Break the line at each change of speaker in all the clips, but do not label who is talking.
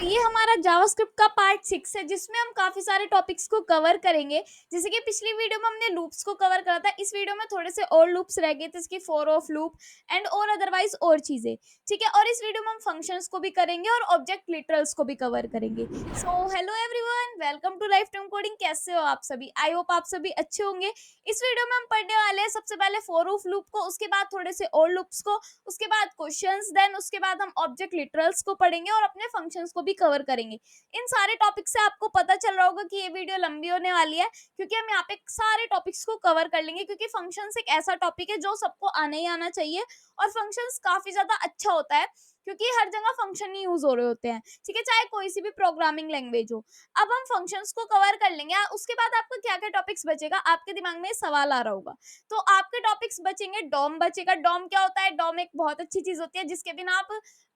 ये हमारा जावास्क्रिप्ट का पार्ट 6 है जिसमें हम काफी सारे टॉपिक्स को कवर करेंगे। जैसे कि पिछली वीडियो में हमने लूप्स को कवर करा था, इस वीडियो में थोड़े से और लूप्स रह गए थे, इसकी फॉर ऑफ लूप एंड और अदरवाइज और चीजें। ठीक है, और इस वीडियो में हम फंक्शंस को भी करेंगे और ऑब्जेक्ट लिटरल्स को भी कवर करेंगे। So hello everyone, welcome to Lifetime Coding. कैसे हो आप सभी? आई होप आप सभी अच्छे होंगे। इस वीडियो में हम पढ़ने वाले हैं सबसे पहले फॉर ऑफ लूप को, उसके बाद थोड़े से और लूप्स को, उसके बाद क्वेश्चंस, देन उसके बाद हम ऑब्जेक्ट लिटरल्स को पढ़ेंगे और अपने फंक्शंस को भी कवर करेंगे। इन सारे टॉपिक से आपको पता चल रहा होगा कि ये वीडियो लंबी होने वाली है, क्योंकि हम यहाँ पे सारे टॉपिक्स को कवर कर लेंगे, क्योंकि फंक्शंस एक ऐसा टॉपिक है जो सबको आना ही आना चाहिए और फंक्शंस काफी ज्यादा अच्छा होता है, क्योंकि हर जगह फंक्शन ही यूज हो रहे होते हैं। ठीक है, चाहे कोई सी भी प्रोग्रामिंग लैंग्वेज हो। अब हम फंक्शंस को कवर कर लेंगे, उसके बाद आपका क्या क्या टॉपिक्स बचेगा, आपके दिमाग में सवाल आ रहा होगा। तो आपके टॉपिक्स बचेंगे, डॉम बचेगा। डॉम क्या होता है? डॉम एक बहुत अच्छी चीज होती है जिसके बिना आप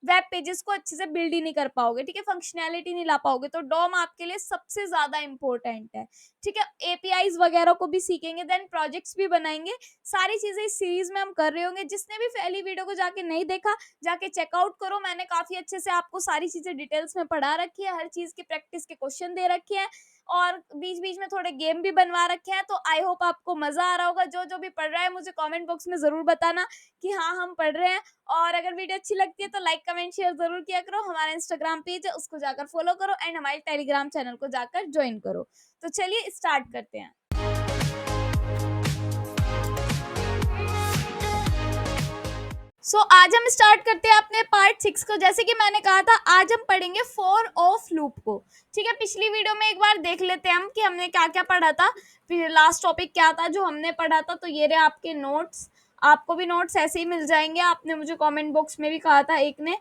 वेब पेजेस को अच्छे से बिल्ड ही नहीं कर पाओगे। ठीक है, फंक्शनैलिटी नहीं ला पाओगे, तो डॉम आपके लिए सबसे ज्यादा इंपॉर्टेंट है। ठीक है, एपीआईज वगैरह को भी सीखेंगे, देन प्रोजेक्ट्स भी बनाएंगे। सारी चीजें इस सीरीज में हम कर रहे होंगे। जिसने भी पहली वीडियो को जाके नहीं देखा, जाके चेकआउट करो। मैंने काफी अच्छे से आपको सारी चीजें डिटेल्स में पढ़ा रखी है, हर चीज की प्रैक्टिस के क्वेश्चन दे रखे हैं और बीच बीच में थोड़े गेम भी बनवा रखे हैं। तो आई होप आपको मजा आ रहा होगा। जो जो भी पढ़ रहा है मुझे कमेंट बॉक्स में जरूर बताना कि हाँ हम पढ़ रहे हैं। और अगर वीडियो अच्छी लगती है तो लाइक कमेंट शेयर जरूर किया करो। हमारा इंस्टाग्राम पेज है, उसको जाकर फॉलो करो एंड हमारे टेलीग्राम चैनल को जाकर ज्वाइन करो। तो चलिए स्टार्ट करते हैं। आज हम स्टार्ट करते हैं अपने पार्ट 6 को। जैसे कि मैंने कहा था, आज हम पढ़ेंगे फॉर ऑफ लूप को। ठीक है, पिछली वीडियो में एक बार देख लेते हैं हम कि हमने क्या क्या पढ़ा था, फिर लास्ट टॉपिक क्या था जो हमने पढ़ा था। तो ये रहे आपके नोट्स। आपको भी नोट्स ऐसे ही मिल जाएंगे। आपने मुझे कमेंट बॉक्स में भी कहा था, एक ने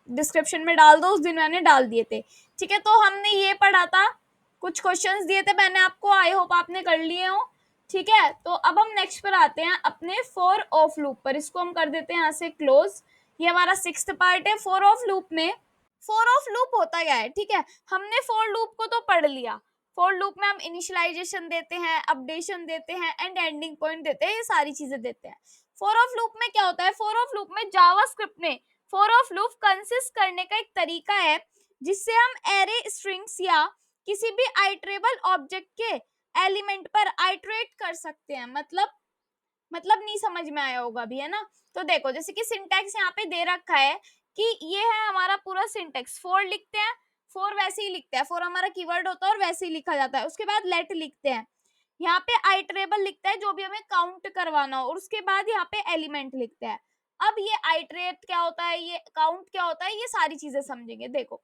डिस्क्रिप्शन में डाल दो, उस दिन मैंने डाल दिए थे। ठीक है, तो हमने ये पढ़ा था, कुछ क्वेश्चंस दिए थे मैंने आपको, आई होप आपने कर लिए हो। ठीक है, तो अब हम नेक्स्ट पर आते हैं अपने फॉर ऑफ लूप पर। इसको हम कर देते हैं यहाँ से क्लोज। ये हमारा 6th पार्ट है। फॉर ऑफ लूप में फॉर ऑफ लूप होता क्या है? ठीक है, हमने फॉर लूप को तो पढ़ लिया। फॉर लूप में हम इनिशियलाइजेशन देते हैं, अपडेशन देते हैं एंड एंडिंग पॉइंट देते हैं, ये सारी चीजें देते हैं। फॉर ऑफ लूप में क्या होता है? फॉर ऑफ लूप में जावास्क्रिप्ट में फॉर ऑफ लूप कंसिस्ट करने का एक तरीका है जिससे हम एरे, स्ट्रिंग्स या किसी भी आइटरेबल ऑब्जेक्ट के एलिमेंट पर आइटरेट कर सकते हैं। मतलब नहीं समझ में आया होगा भी, है ना? तो देखो, जैसे कि सिंटैक्स यहाँ पे दे रखा है कि ये है हमारा पूरा सिंटैक्स। फॉर लिखते हैं, फॉर वैसे ही लिखते हैं, फॉर हमारा कीवर्ड होता है और वैसे ही लिखा जाता है। उसके बाद लेट लिखते हैं, यहाँ पे आइटरेबल लिखता है जो भी हमें काउंट करवाना हो, और उसके बाद यहाँ पे एलिमेंट लिखते हैं। अब ये आइटरेट क्या होता है, ये काउंट क्या होता है, ये सारी चीजें समझेंगे। देखो,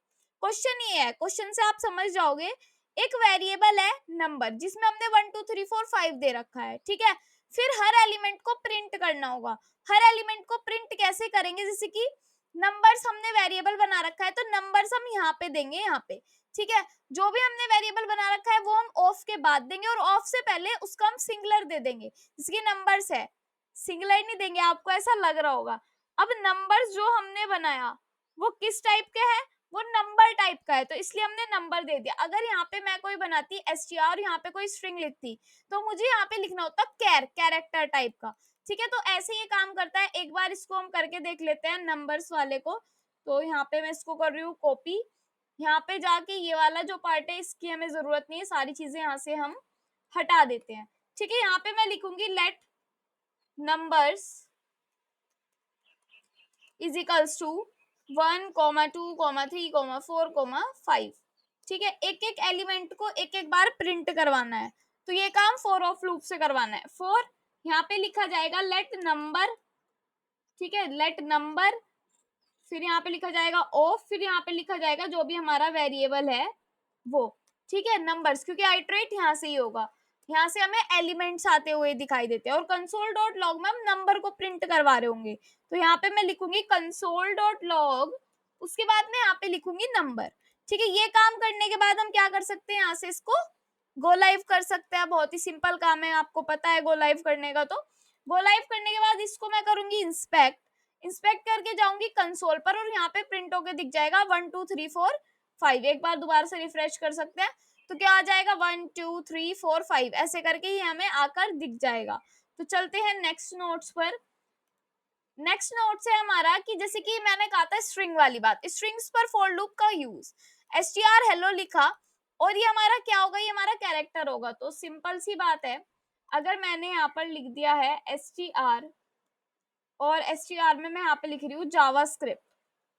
क्वेश्चन ये है, क्वेश्चन से आप समझ जाओगे। एक वेरिएबल है नंबर, जिसमें हमने 1 2 3 4 5 दे रखा है। ठीक है, फिर हर एलिमेंट को प्रिंट करना होगा। हर एलिमेंट को प्रिंट कैसे करेंगे? जैसे कि नंबर्स हमने वेरिएबल बना रखा है, तो नंबर्स हम यहाँ पे देंगे, यहाँ पे। ठीक है, जो भी हमने वेरिएबल बना रखा है वो हम ऑफ के बाद देंगे, और ऑफ से पहले उसका हम सिंगुलर दे देंगे। जैसे कि नंबर्स है, सिंगुलर नहीं देंगे, आपको ऐसा लग रहा होगा। अब नंबर्स जो हमने बनाया वो किस टाइप के है? वो नंबर टाइप का है, तो इसलिए हमने नंबर दे दिया। अगर यहाँ पे मैं कोई बनाती str और यहाँ पे कोई स्ट्रिंग लिखती, तो मुझे यहाँ पे लिखना होता कैरेक्टर टाइप का। ठीक है, तो ऐसे ये काम करता है। एक बार इसको हम करके देख लेते हैं नंबर्स वाले को। तो यहाँ पे मैं इसको कर रही हूँ कॉपी। यहाँ पे जाके ये वाला जो पार्ट है इसकी हमें जरूरत नहीं है, सारी चीजें यहाँ से हम हटा देते हैं। ठीक है, यहाँ पे मैं लिखूंगी let numbers is equals to 1, 2, 3, 4, 5। ठीक है, एक एक एलिमेंट को एक एक बार प्रिंट करवाना है, तो ये काम फॉर ऑफ लूप से करवाना है। फॉर यहाँ पे लिखा जाएगा लेट नंबर। ठीक है, लेट नंबर, फिर यहाँ पे लिखा जाएगा ऑफ, फिर यहाँ पे लिखा जाएगा जो भी हमारा वेरिएबल है वो। ठीक है, नंबर्स, क्योंकि आइटरेट यहाँ से ही होगा। यहाँ से हमें एलिमेंट्स आते हुए दिखाई देते हैं, और कंसोल डॉट लॉग में हम नंबर को प्रिंट करवा रहे होंगे, तो यहाँ पे मैं लिखूंगी कंसोल डॉट लॉग, उसके बाद में यहाँ पे लिखूंगी नंबर। ठीक है, ये काम करने के बाद हम क्या कर सकते हैं? यहाँ से इसको गो लाइव कर सकते हैं। बहुत ही सिंपल काम है, आपको पता है गो लाइव करने का। तो गो लाइव करने के बाद इसको मैं करूंगी इंस्पेक्ट। इंस्पेक्ट करके जाऊंगी कंसोल पर, और यहाँ पे प्रिंट होके दिख जाएगा 1 2 3 4 5। एक बार दोबारा से रिफ्रेश कर सकते हैं, तो क्या आ जाएगा? 1 2 3 4 5, ऐसे करके ही हमें आकर दिख जाएगा। तो चलते हैं नेक्स्ट नोट्स पर। नेक्स्ट नोट्स है हमारा कि जैसे कि मैंने कहा था स्ट्रिंग वाली बात, स्ट्रिंग्स पर फॉर लूप का यूज। str हेलो लिखा और ये हमारा क्या होगा, ये हमारा कैरेक्टर होगा। तो सिंपल सी बात है, अगर मैंने यहाँ पर लिख दिया है str और str में मैं यहाँ पे लिख रही हूँ जावास्क्रिप्ट,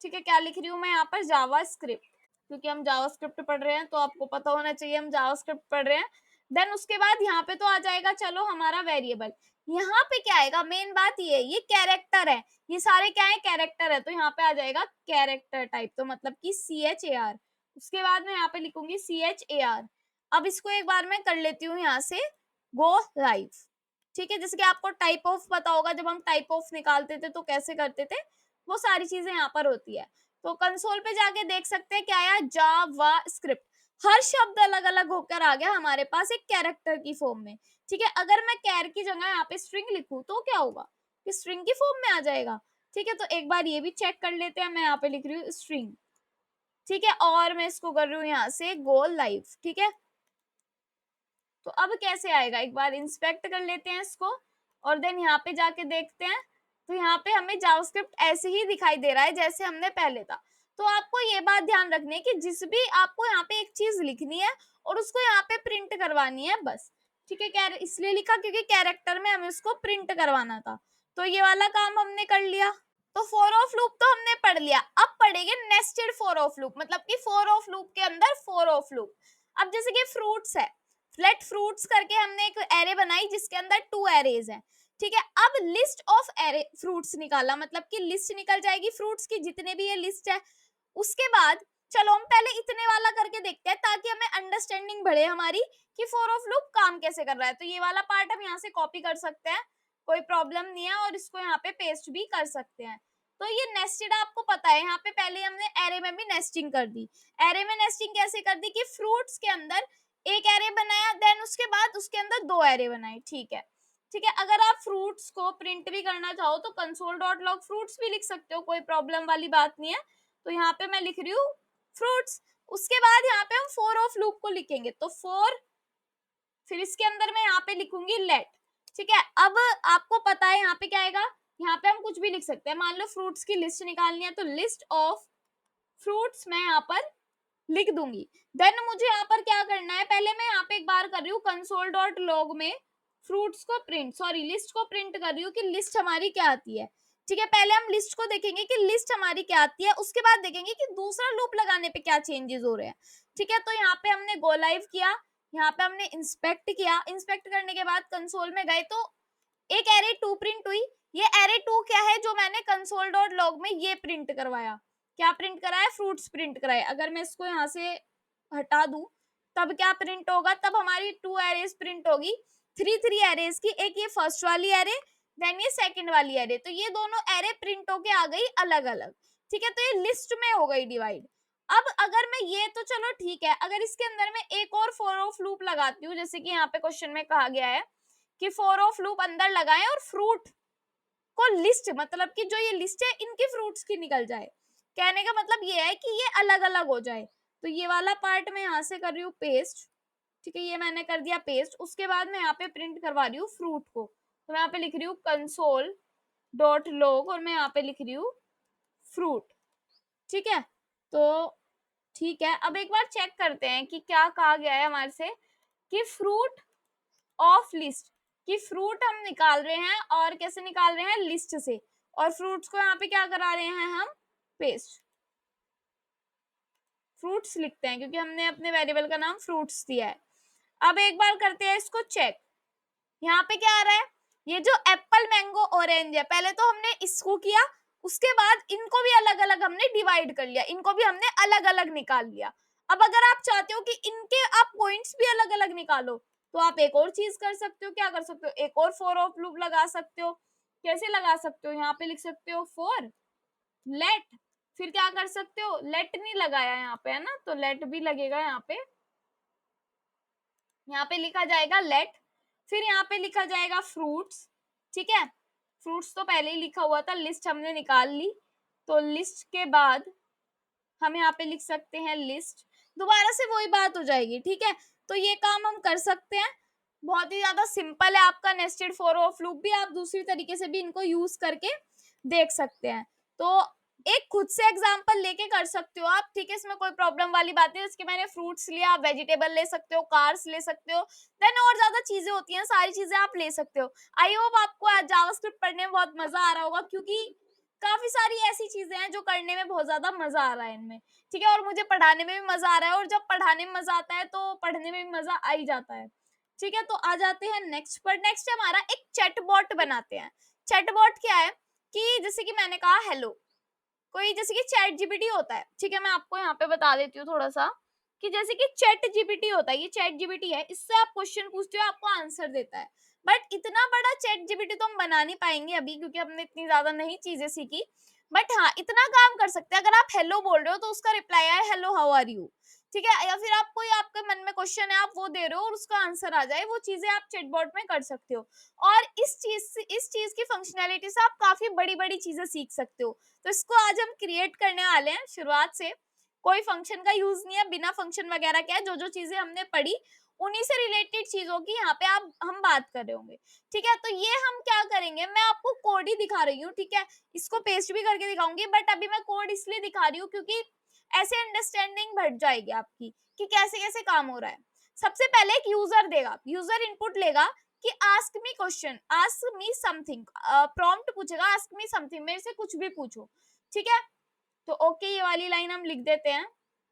ठीक है, क्या लिख रही हूँ मैं यहाँ पर, जावास्क्रिप्ट, क्योंकि हम जावास्क्रिप्ट पढ़ रहे हैं तो आपको पता होना चाहिए हम जावास्क्रिप्ट पढ़ रहे हैं। देन उसके बाद यहाँ पे तो आ जाएगा चलो हमारा वेरिएबल। यहाँ पे क्या आएगा, मेन बात ये है, ये कैरेक्टर है, ये सारे क्या है, कैरेक्टर है, तो यहाँ पे आ जाएगा कैरेक्टर टाइप, तो मतलब कि CHAR। उसके बाद मैं यहाँ पे लिखूंगी CHAR। अब इसको एक बार मैं कर लेती हूँ यहाँ से गो लाइव, ठीक है। जैसे कि आपको टाइप ऑफ पता होगा, जब हम टाइप ऑफ निकालते थे तो कैसे करते थे, वो सारी चीजें यहाँ पर होती है। तो कंसोल पे जाके देख सकते हैं क्या आया, जावा स्क्रिप्ट। हर शब्द अलग अलग होकर आ गया हमारे पास एक कैरेक्टर की फॉर्म में, ठीक है। अगर मैं कैर की जगह यहाँ पे स्ट्रिंग लिखूं तो क्या होगा, कि स्ट्रिंग की फॉर्म में आ जाएगा, ठीक है। तो एक बार ये भी चेक कर लेते हैं, मैं यहाँ पे लिख रही हूँ स्ट्रिंग, ठीक है, और मैं इसको कर रही हूँ यहाँ से गो लाइव, ठीक है। तो अब कैसे आएगा, एक बार इंस्पेक्ट कर लेते हैं इसको और देन यहाँ पे जाके देखते हैं। तो यहाँ पे हमें जावास्क्रिप्ट ऐसे ही दिखाई दे रहा है जैसे हमने पहले था। तो आपको ये बात ध्यान रखनी है कि जिस भी आपको यहाँ पे एक चीज लिखनी है और उसको यहाँ पे प्रिंट करवानी है बस, ठीक है। इसलिए लिखा क्योंकि कैरेक्टर में हमें उसको प्रिंट करवाना था। तो ये वाला काम हमने कर लिया। तो फॉर ऑफ लूप तो हमने पढ़ लिया, अब पढ़ेंगे नेस्टेड फॉर ऑफ लूप, मतलब कि फॉर ऑफ लूप के अंदर फॉर ऑफ लूप। अब जैसे कि फ्रूट्स है, लेट फ्रूट्स करके हमने एक एरे बनाई जिसके अंदर 2 एरेज हैं, ठीक है। अब लिस्ट ऑफ एरे फ्रूट्स निकाला, मतलब कि लिस्ट निकल जाएगी फ्रूट्स की, जितने भी ये लिस्ट है। उसके बाद चलो हम पहले इतने वाला करके देखते हैं ताकि हमें अंडरस्टैंडिंग बढ़े हमारी कि फॉर ऑफ लूप काम कैसे कर रहा है। तो ये वाला पार्ट हम यहाँ से कॉपी कर सकते हैं, कोई प्रॉब्लम नहीं है, और इसको यहाँ पे पेस्ट भी कर सकते हैं। तो ये नेस्टेड आपको पता है, यहाँ पे पहले हमने एरे में भी नेस्टिंग कर दी। एरे में नेस्टिंग कैसे कर दी, कि फ्रूट्स के अंदर एक एरे बनाया, देन उसके बाद उसके अंदर 2 एरे बनाए, ठीक है, ठीक है। अगर आप फ्रूट्स को प्रिंट भी करना चाहो तो कंसोल डॉट लॉग फ्रूट्स भी लिख सकते हो, कोई प्रॉब्लम वाली बात नहीं है। तो यहाँ पे मैं लिख रही हूँ फ्रूट्स। उसके बाद यहाँ पे हम फॉर ऑफ लूप को लिखेंगे, तो फॉर, फिर इसके अंदर मैं यहाँ पे लिखूंगी लेट, ठीक है। अब आपको पता है यहाँ पे क्या आएगा, यहाँ पे हम कुछ भी लिख सकते हैं। मान लो फ्रूट्स की लिस्ट निकालनी है तो लिस्ट ऑफ फ्रूट्स मैं यहाँ पर लिख दूंगी। देन मुझे यहाँ पर क्या करना है, पहले मैं यहाँ पे एक बार कर रही हूँ कंसोल डॉट लॉग में फ्रूट्स को प्रिंट, सॉरी लिस्ट को प्रिंट कर रही हूँ कि लिस्ट हमारी क्या आती है, ठीक है। पहले हम लिस्ट को देखेंगे कि लिस्ट हमारी क्या आती है, उसके बाद देखेंगे कि दूसरा लूप लगाने पे क्या चेंजेस हो रहे हैं, ठीक है। तो यहाँ पे हमने गो लाइव किया, यहाँ पे हमने इंस्पेक्ट किया, इंस्पेक्ट करने के बाद कंसोल में गए तो एक एरे 2 प्रिंट हुई। ये एरे 2 क्या है, जो मैंने कंसोल डॉट लॉग में ये प्रिंट करवाया, क्या प्रिंट कराया, फ्रूट्स प्रिंट कराए। अगर मैं इसको यहाँ से हटा दूं तब क्या प्रिंट होगा, तब हमारी 2 एरेज प्रिंट होगी, 3 एरेज की, एक ये फर्स्ट वाली एरे, देन ये सेकंड वाली एरे। तो ये दोनों एरे प्रिंट होके आ गई अलग अलग, ठीक है। तो ये लिस्ट में हो गई डिवाइड। अब अगर मैं ये, तो चलो ठीक है, अगर इसके अंदर मैं एक और फॉर ऑफ लूप लगाती हूँ, जैसे कि यहाँ पे क्वेश्चन में कहा गया है कि फॉर ऑफ लूप अंदर लगाएं और फ्रूट को लिस्ट, मतलब कि जो ये लिस्ट है इनकी फ्रूट्स की निकल जाए। कहने का मतलब ये है कि ये अलग अलग हो जाए। तो ये वाला पार्ट मैं यहाँ से कर रही हूँ पेस्ट, ठीक है, ये मैंने कर दिया पेस्ट। उसके बाद मैं यहाँ पे प्रिंट करवा रही हूँ फ्रूट को, तो मैं यहाँ पे लिख रही हूँ कंसोल डॉट लॉग और मैं यहाँ पे लिख रही हूँ फ्रूट, ठीक है। तो ठीक है, अब एक बार चेक करते हैं कि क्या कहा गया है हमारे से, कि फ्रूट ऑफ लिस्ट, कि फ्रूट हम निकाल रहे हैं और कैसे निकाल रहे हैं, लिस्ट से, और फ्रूट्स को यहाँ पे क्या करा रहे हैं हम, पेस्ट। फ्रूट्स लिखते हैं क्योंकि हमने अपने वेरिएबल का नाम फ्रूट्स दिया है। अब एक बार करते हैं इसको चेक, यहाँ पे क्या आ रहा है, ये जो एप्पल मैंगो ऑरेंज है, पहले तो हमने इसको किया, उसके बाद इनको भी अलग अलग हमने डिवाइड कर लिया, इनको भी हमने अलग अलग निकाल लिया। अब अगर आप चाहते हो कि इनके आप पॉइंट्स भी अलग अलग निकालो तो आप एक और चीज कर सकते हो, क्या कर सकते हो, एक और फॉर ऑफ लूप लगा सकते हो। कैसे लगा सकते हो, यहाँ पे लिख सकते हो फॉर लेट, फिर क्या कर सकते हो, लेट नहीं लगाया यहाँ पे है ना, तो लेट भी लगेगा यहाँ पे, यहाँ पे लिखा जाएगा लेट, फिर यहाँ पे लिखा जाएगा फ्रूट्स, ठीक है। फ्रूट्स तो पहले ही लिखा हुआ था, लिस्ट हमने निकाल ली, तो लिस्ट के बाद हम यहाँ पे लिख सकते हैं लिस्ट, दोबारा से वही बात हो जाएगी, ठीक है। तो ये काम हम कर सकते हैं, बहुत ही ज्यादा सिंपल है आपका नेस्टेड फॉर ऑफ लूप भी, आप दूसरी तरीके से भी इनको यूज करके देख सकते हैं। तो एक खुद से एग्जाम्पल लेके कर सकते हो आप, ठीक है, इसमें कोई प्रॉब्लम वाली बात नहीं। इसके मैंने फ्रूट्स लिया, आप वेजिटेबल ले सकते हो, कार्स ले सकते हो, देन और ज्यादा चीजें होती हैं, सारी चीजें आप ले सकते हो। आई होप आपको आज जावास्क्रिप्ट पढ़ने में बहुत मजा आ रहा होगा, क्योंकि काफी सारी ऐसी चीजें हैं जो करने में बहुत ज्यादा मजा आ रहा है इनमें, ठीक है, और मुझे पढ़ाने में भी मजा आ रहा है, और जब पढ़ाने में मजा आता है तो पढ़ने में भी मजा आ ही जाता है, ठीक है। तो आ जाते हैं नेक्स्ट पर। नेक्स्ट हमारा एक चैटबॉट बनाते हैं। चैटबॉट क्या है कि जैसे कि मैंने कहा हेलो, कोई जैसे कि चैट जीपीटी होता है, ठीक है, मैं आपको यहाँ पे बता देती हूँ थोड़ा सा कि जैसे कि चैट जीपीटी होता है, ये चैट जीपीटी है, इससे आप क्वेश्चन पूछते हो, आपको आंसर देता है। बट इतना बड़ा चैट जीपीटी तो हम बना नहीं पाएंगे अभी, क्योंकि हमने इतनी ज्यादा नहीं चीजें सीखी। बट हाँ, इतना काम कर सकते हैं, अगर आप हेलो बोल रहे हो तो उसका रिप्लाई आए हेलो हाउ आर यू, ठीक है, या फिर आप कोई आपके मन में क्वेश्चन है आप वो दे रहे हो और उसका आंसर आ जाए, वो चीजें आप चैटबॉट में कर सकते हो। और इस चीज की फंक्शनैलिटी से आप काफी बड़ी बड़ी चीजें सीख सकते हो। तो इसको आज हम क्रिएट करने वाले हैं शुरुआत से, कोई फंक्शन का यूज नहीं है, बिना फंक्शन वगैरह के, जो जो चीजें हमने पढ़ी उन्हीं से रिलेटेड चीजों की यहाँ पे आप हम बात कर रहे होंगे, ठीक है। तो ये हम क्या करेंगे, मैं आपको कोड ही दिखा रही हूँ, ठीक है, इसको पेस्ट भी करके दिखाऊंगी, बट अभी मैं कोड इसलिए दिखा रही हूँ क्योंकि ऐसे अंडरस्टैंडिंग बढ़ जाएगी आपकी कि कैसे कैसे काम हो रहा है। सबसे पहले एक यूजर देगा, यूजर इनपुट लेगा कि ask me question, ask me something, prompt पूछेगा आस्क मी समथिंग, मेरे से कुछ भी पूछो, ठीक है। तो ओके, ये वाली लाइन हम लिख देते हैं,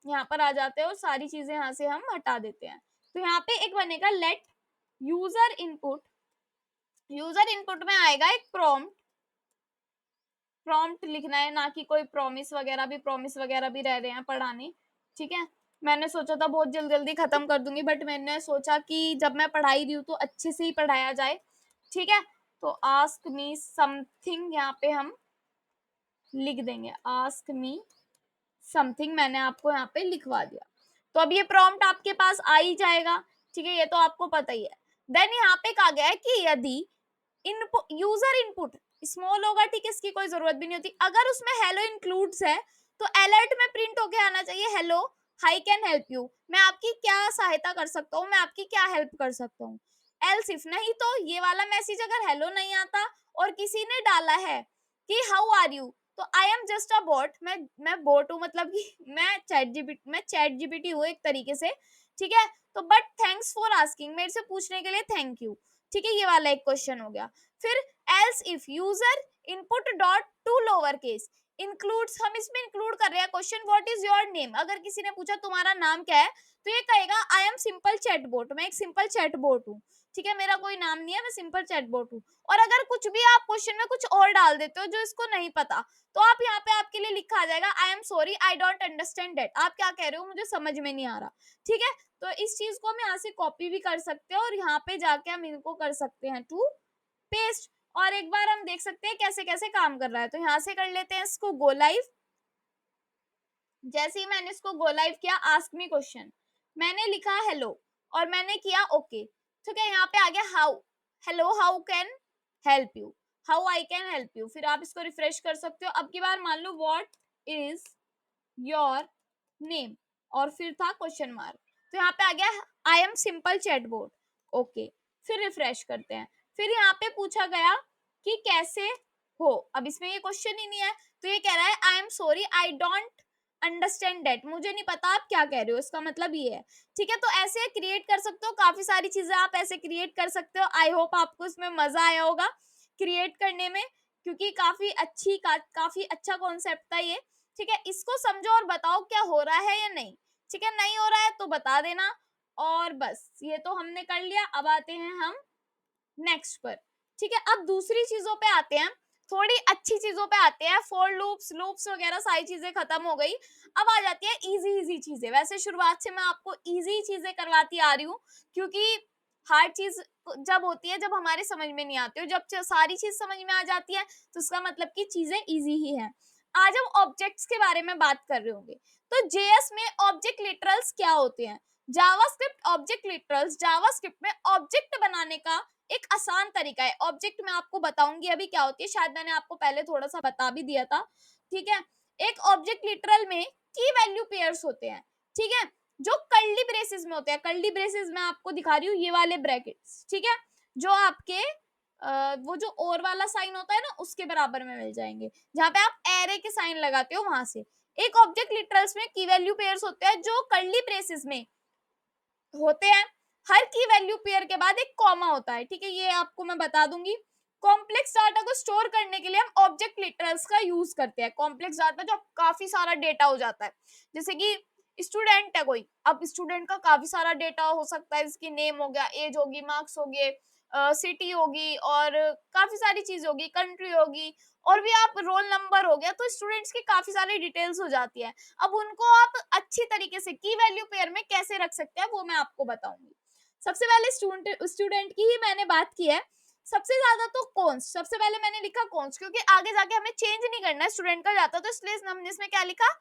यहाँ पर आ जाते हैं और सारी चीजें यहाँ से हम हटा देते हैं। तो यहाँ पे एक बनेगा let user input, user input में आएगा एक प्रॉम्प्ट, प्रॉम्प्ट लिखना है, ना कि कोई प्रॉमिस वगैरह भी रह रहे हैं पढ़ाने, ठीक है। मैंने सोचा था बहुत जल्दी जल्दी खत्म कर दूंगी, बट मैंने सोचा कि जब मैं पढ़ाई रही हूँ तो अच्छे से ही पढ़ाया जाए, ठीक है। तो आस्क मी समथिंग यहाँ पे हम लिख देंगे, आस्क मी समथिंग मैंने आपको यहाँ पे लिखवा दिया। तो अब ये प्रॉम्प्ट आपके पास आ ही जाएगा, ठीक है, ये तो आपको पता ही है। देन यहाँ पे कहा गया है कि यदि इनपुट यूजर इनपुट स्मॉल होगा, ठीक है, इसकी कोई जरूरत भी नहीं होती, अगर उसमें हेलो इंक्लूड्स है तो अलर्ट में प्रिंट होके आना चाहिए hello hi can help you, मैं आपकी क्या सहायता कर सकता हूँ, मैं आपकी क्या हेल्प कर सकता हूँ। एल्स इफ नहीं, तो ये वाला मैसेज अगर हेलो नहीं आता और किसी ने डाला है कि हाउ आर यू, तो I am just a bot, मैं बॉट हूँ, मतलब कि मैं चैट जीपीटी हूँ एक तरीके से, ठीक है। तो बट थैंक्स फॉर आस्किंग, मेरे से पूछने के लिए थैंक यू, ठीक है, ये वाला एक क्वेश्चन हो गया। फिर else if user input dot to lower case includes, हम इसमें इंक्लूड कर रहे हैं question what is your name, अगर किसी ने पूछा तुम्हारा नाम क्या है, तो ये कहेगा आई एम सिंपल चैटबॉट, मैं एक सिंपल चैटबॉट हूँ, ठीक है, मेरा कोई नाम नहीं है, मैं सिंपल चैटबॉट हूँ। और अगर कुछ भी आप क्वेश्चन में कुछ और डाल देते हो जो इसको नहीं पता, तो आप यहाँ पे आपके लिए लिखा आ जाएगा I am sorry I don't understand that, आप क्या कह रहे हो मुझे समझ में नहीं आ रहा, ठीक है। तो इस चीज को हम यहाँ से कॉपी भी कर सकते हैं और यहाँ पे जाके हम इनको कर सकते हैं टू पेस्ट, और एक बार हम देख सकते हैं कैसे कैसे काम कर रहा है। तो यहाँ से कर लेते हैं इसको गो लाइव। जैसे ही मैंने इसको गो लाइव किया, आस्क मी क्वेश्चन, मैंने लिखा हेलो और मैंने किया ओके, ठीक है, यहाँ पे आ गया how, hello how can help you, how I can help you, फिर आप इसको रिफ्रेश कर सकते हो। अब की बार मान लो व्हाट इज योर नेम और फिर था क्वेश्चन मार्क, तो यहाँ पे आ गया I am simple chatbot, okay, फिर रिफ्रेश करते हैं। फिर यहाँ पे पूछा गया कि कैसे हो, अब इसमें ये क्वेश्चन ही नहीं है, तो ये कह रहा है I am sorry I don't understand that, मुझे नहीं पता आप क्या कह रहे हो, इसका मतलब ये है, ठीक है। तो ऐसे क्रिएट कर सकते हो, काफी सारी चीजें आप ऐसे क्रिएट कर सकते हो। आई होप आपको इसमें मजा आया होगा क्रिएट करने में, क्योंकि काफी अच्छा कॉन्सेप्ट था ये, ठीक है। इसको समझो और बताओ क्या हो रहा है या नहीं, ठीक है, नहीं हो रहा है तो बता देना। और बस ये तो हमने कर लिया, अब आते हैं हम नेक्स्ट पर, ठीक है। अब दूसरी चीजों पे आते हैं, थोड़ी अच्छी चीजों पे आते हैं, फॉर लूप्स वगैरह सारी चीजें खत्म हो गई, अब आ जाती है इजी चीजें। वैसे शुरुआत से मैं आपको इजी चीजें करवाती आ रही हूँ, क्योंकि हार्ड चीज जब होती है जब हमारे समझ में नहीं आती, जब सारी चीज समझ में आ जाती है तो उसका मतलब कि चीजें इजी ही है। आज हम ऑब्जेक्ट्स के बारे में बात कर रहे होंगे। तो जेएस में ऑब्जेक्ट लिटरल्स क्या होते हैं, जावास्क्रिप्ट ऑब्जेक्ट लिटरल्स जावास्क्रिप्ट में ऑब्जेक्ट बनाने का एक आसान तरीका है। ऑब्जेक्ट मैं आपको बताऊंगी अभी क्या होती है, शायद मैंने आपको पहले थोड़ा सा बता भी दिया था, ठीक है। एक ऑब्जेक्ट लिटरल में की वैल्यू पेयर्स होते हैं, ठीक है, जो कर्ली ब्रेसेस में होते हैं। कर्ली ब्रेसेस मैं आपको दिखा रही हूँ, ये वाले ब्रैकेट्स, ठीक है, जो आपके वो जो और वाला साइन होता है ना उसके बराबर में मिल जाएंगे, जहाँ पे आप एरे के साइन लगाते हो वहां से। एक ऑब्जेक्ट लिटरल्स में की वैल्यू पेयर्स होते हैं जो कर्ली ब्रेसेस में होते हैं। हर की वैल्यू पेयर के बाद एक कॉमा होता है, ठीक है, ये आपको मैं बता दूंगी। कॉम्प्लेक्स डाटा को स्टोर करने के लिए हम ऑब्जेक्ट लिटरल्स का यूज करते हैं। कॉम्प्लेक्स डाटा जो काफी सारा डेटा हो जाता है, जैसे कि स्टूडेंट है कोई, अब स्टूडेंट का काफी सारा डेटा हो सकता है, इसकी नेम हो गया, एज होगी, मार्क्स हो गए, सिटी होगी, और काफी सारी चीज होगी, कंट्री होगी, और भी आप रोल नंबर हो गया, तो स्टूडेंट्स की काफी सारी डिटेल्स हो जाती है। अब उनको आप अच्छी तरीके से की वैल्यू पेयर में कैसे रख सकते हैं वो मैं आपको बताऊंगी। सबसे पहले स्टूडेंट की ही मैंने बात की है। सबसे ज्यादा तो कॉन्स्ट, सबसे पहले मैंने लिखा कॉन्स्ट, क्योंकि आगे जाके हमें चेंज नहीं करना है, स्टूडेंट का जाता, तो इसलिए हमने इसमें क्या लिखा,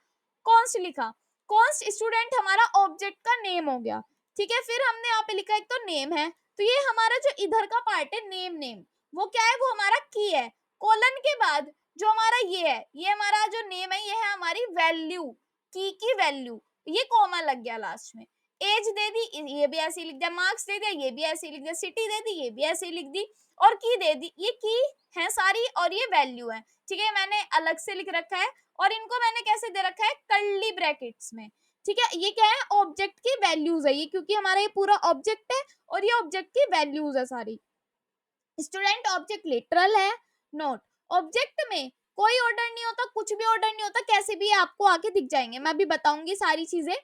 कॉन्स्ट लिखा। कॉन्स्ट स्टूडेंट हमारा ऑब्जेक्ट का नेम हो गया, ठीक है। फिर हमने यहाँ पे लिखा एक तो नेम है, तो ये हमारा जो इधर का पार्ट है नेम, नेम वो क्या है, वो हमारा की है। कोलन के बाद जो हमारा ये है, ये हमारा जो नेम है, ये है हमारी वैल्यू, की वैल्यू, ये कॉमा लग गया लास्ट में। एज दे दी, ये भी ऐसे ही लिख दिया, मार्क्स दे दिया, ये भी ऐसे ही लिख दिया, सिटी दे दी, ये भी ऐसे ही लिख दी, और की दे दी, ये की है सारी और ये वैल्यू है, ठीक है, मैंने अलग से लिख रखा है। और इनको मैंने कैसे दे रखा है, कर्ली ब्रैकेट्स में, ठीक है। ये क्या है, ऑब्जेक्ट की वैल्यूज है ये, क्योंकि हमारा ये पूरा ऑब्जेक्ट है और ये ऑब्जेक्ट की वैल्यूज है सारी। स्टूडेंट ऑब्जेक्ट लिटरल है, नोट ऑब्जेक्ट में कोई ऑर्डर नहीं होता, कुछ भी ऑर्डर नहीं होता, कैसे भी आपको आगे दिख जाएंगे, मैं भी बताऊंगी सारी चीजें।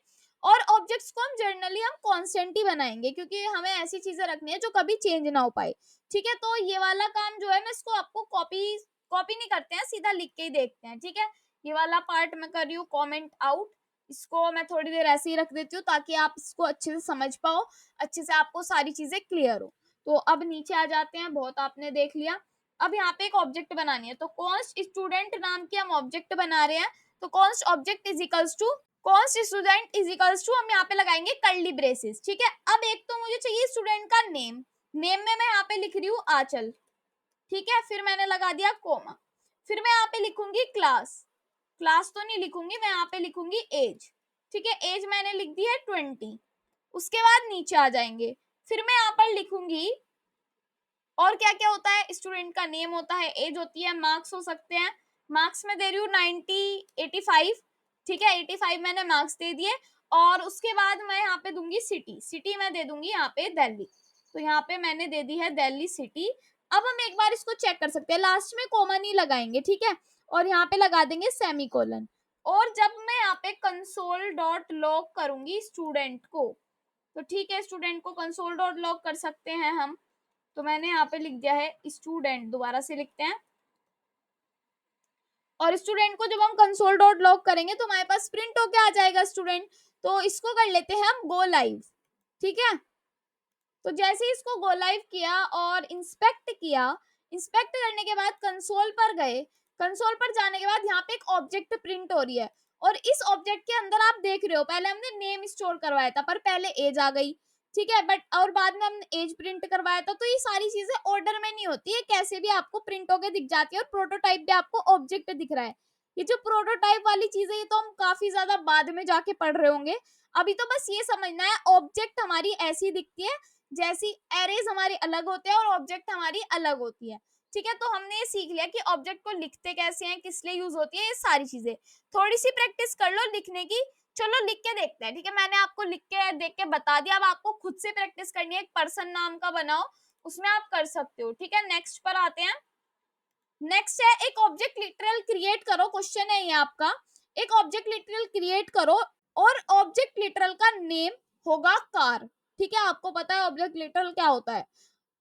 और ऑब्जेक्ट्स को हम जनरली हम कांस्टेंट ही बनाएंगे, क्योंकि हमें ऐसी चीजें रखनी है जो कभी चेंज ना हो पाए, ठीक है। तो ये वाला काम जो है मैं इसको आपको कॉपी कॉपी नहीं करते हैं, सीधा लिख के ही देखते हैं, ठीक है। ये वाला पार्ट मैं कर रही हूँ कॉमेंट आउट, इसको मैं थोड़ी देर ऐसे ही रख देती हूँ ताकि आप इसको अच्छे से समझ पाओ, अच्छे से आपको सारी चीजें क्लियर हो। तो अब नीचे आ जाते हैं, बहुत आपने देख लिया। अब यहाँ पे एक ऑब्जेक्ट बनानी है, तो कॉन्स्ट स्टूडेंट नाम की हम ऑब्जेक्ट बना रहे हैं, तो const object is equals to const student is equals to, हम यहाँ पे लगाएंगे कर्ली ब्रेसेस, ठीक है। अब एक तो मुझे चाहिए स्टूडेंट का नेम, नेम में मैं यहाँ पे लिख रही हूँ आंचल, ठीक है। फिर मैंने लगा दिया कोमा, फिर मैं यहाँ पे लिखूंगी क्लास, क्लास तो नहीं लिखूंगी मैं, यहाँ पे लिखूंगी एज, ठीक है, एज मैंने लिख दी है 20। उसके बाद नीचे आ जाएंगे, फिर मैं यहाँ पर लिखूंगी और क्या क्या होता है, स्टूडेंट का नेम होता है, एज होती है, मार्क्स हो सकते हैं, मार्क्स में दे रही हूँ 85, ठीक है, 85 मैंने मार्क्स दे दिए। और उसके बाद मैं यहाँ पे दूंगी सिटी, सिटी मैं दे दूंगी यहाँ पे दिल्ली, तो यहाँ पे मैंने दे दी है दिल्ली सिटी। अब हम एक बार इसको चेक कर सकते हैं, लास्ट में कॉमा नहीं लगाएंगे, ठीक है, और यहाँ पे लगा देंगे सेमीकोलन। और जब मैं यहाँ पे कंसोल डॉट लॉग करूंगी स्टूडेंट को, तो ठीक है, स्टूडेंट को कंसोल डॉट लॉग कर सकते हैं हम, तो मैंने यहाँ पे लिख दिया है स्टूडेंट, दोबारा से लिखते हैं। और स्टूडेंट को जब हम कंसोल डॉट लॉग करेंगे तो हमारे पास प्रिंट होके आ जाएगा स्टूडेंट, तो इसको कर लेते हैं हम गो लाइव, ठीक है। तो जैसे ही इसको गो लाइव किया और इंस्पेक्ट किया, इंस्पेक्ट करने के बाद कंसोल पर गए, कंसोल पर जाने के बाद यहाँ पे एक ऑब्जेक्ट प्रिंट हो रही है, और इस ऑब्जेक्ट के अंदर आप देख रहे हो पहले हमने नेम स्टोर करवाया था, पर पहले एज आ गई, ठीक है, बट और बाद में हमने एज प्रिंट करवाया था, तो ये सारी चीजें ऑर्डर में नहीं होती है, कैसे भी आपको प्रिंट होके दिख जाती है, और प्रोटोटाइप भी आपको ऑब्जेक्ट दिख रहा है। ये जो प्रोटोटाइप वाली चीज है ये तो हम काफी ज्यादा बाद में जाके पढ़ रहे होंगे, अभी तो बस ये समझना है ऑब्जेक्ट हमारी ऐसी दिखती है जैसी एरेज हमारी अलग होते हैं और ऑब्जेक्ट हमारी अलग होती है, ठीक है। तो हमने ये सीख लिया कि ऑब्जेक्ट को लिखते कैसे हैं, किस लिए यूज होती है, ये सारी चीजें। थोड़ी सी प्रैक्टिस कर लो लिखने की, चलो लिख के देखते हैं, ठीक है। मैंने आपको लिख के देख के बता दिया, अब आपको खुद से प्रैक्टिस करनी है, एक पर्सन नाम का बनाओ, उसमें आप कर सकते हो, ठीक है। नेक्स्ट पर आते हैं, नेक्स्ट है एक ऑब्जेक्ट लिटरल क्रिएट करो, क्वेश्चन है ये आपका, एक ऑब्जेक्ट लिटरल क्रिएट करो और ऑब्जेक्ट लिटरल का नेम होगा कार, ठीक है। आपको पता है ऑब्जेक्ट लिटरल क्या होता है,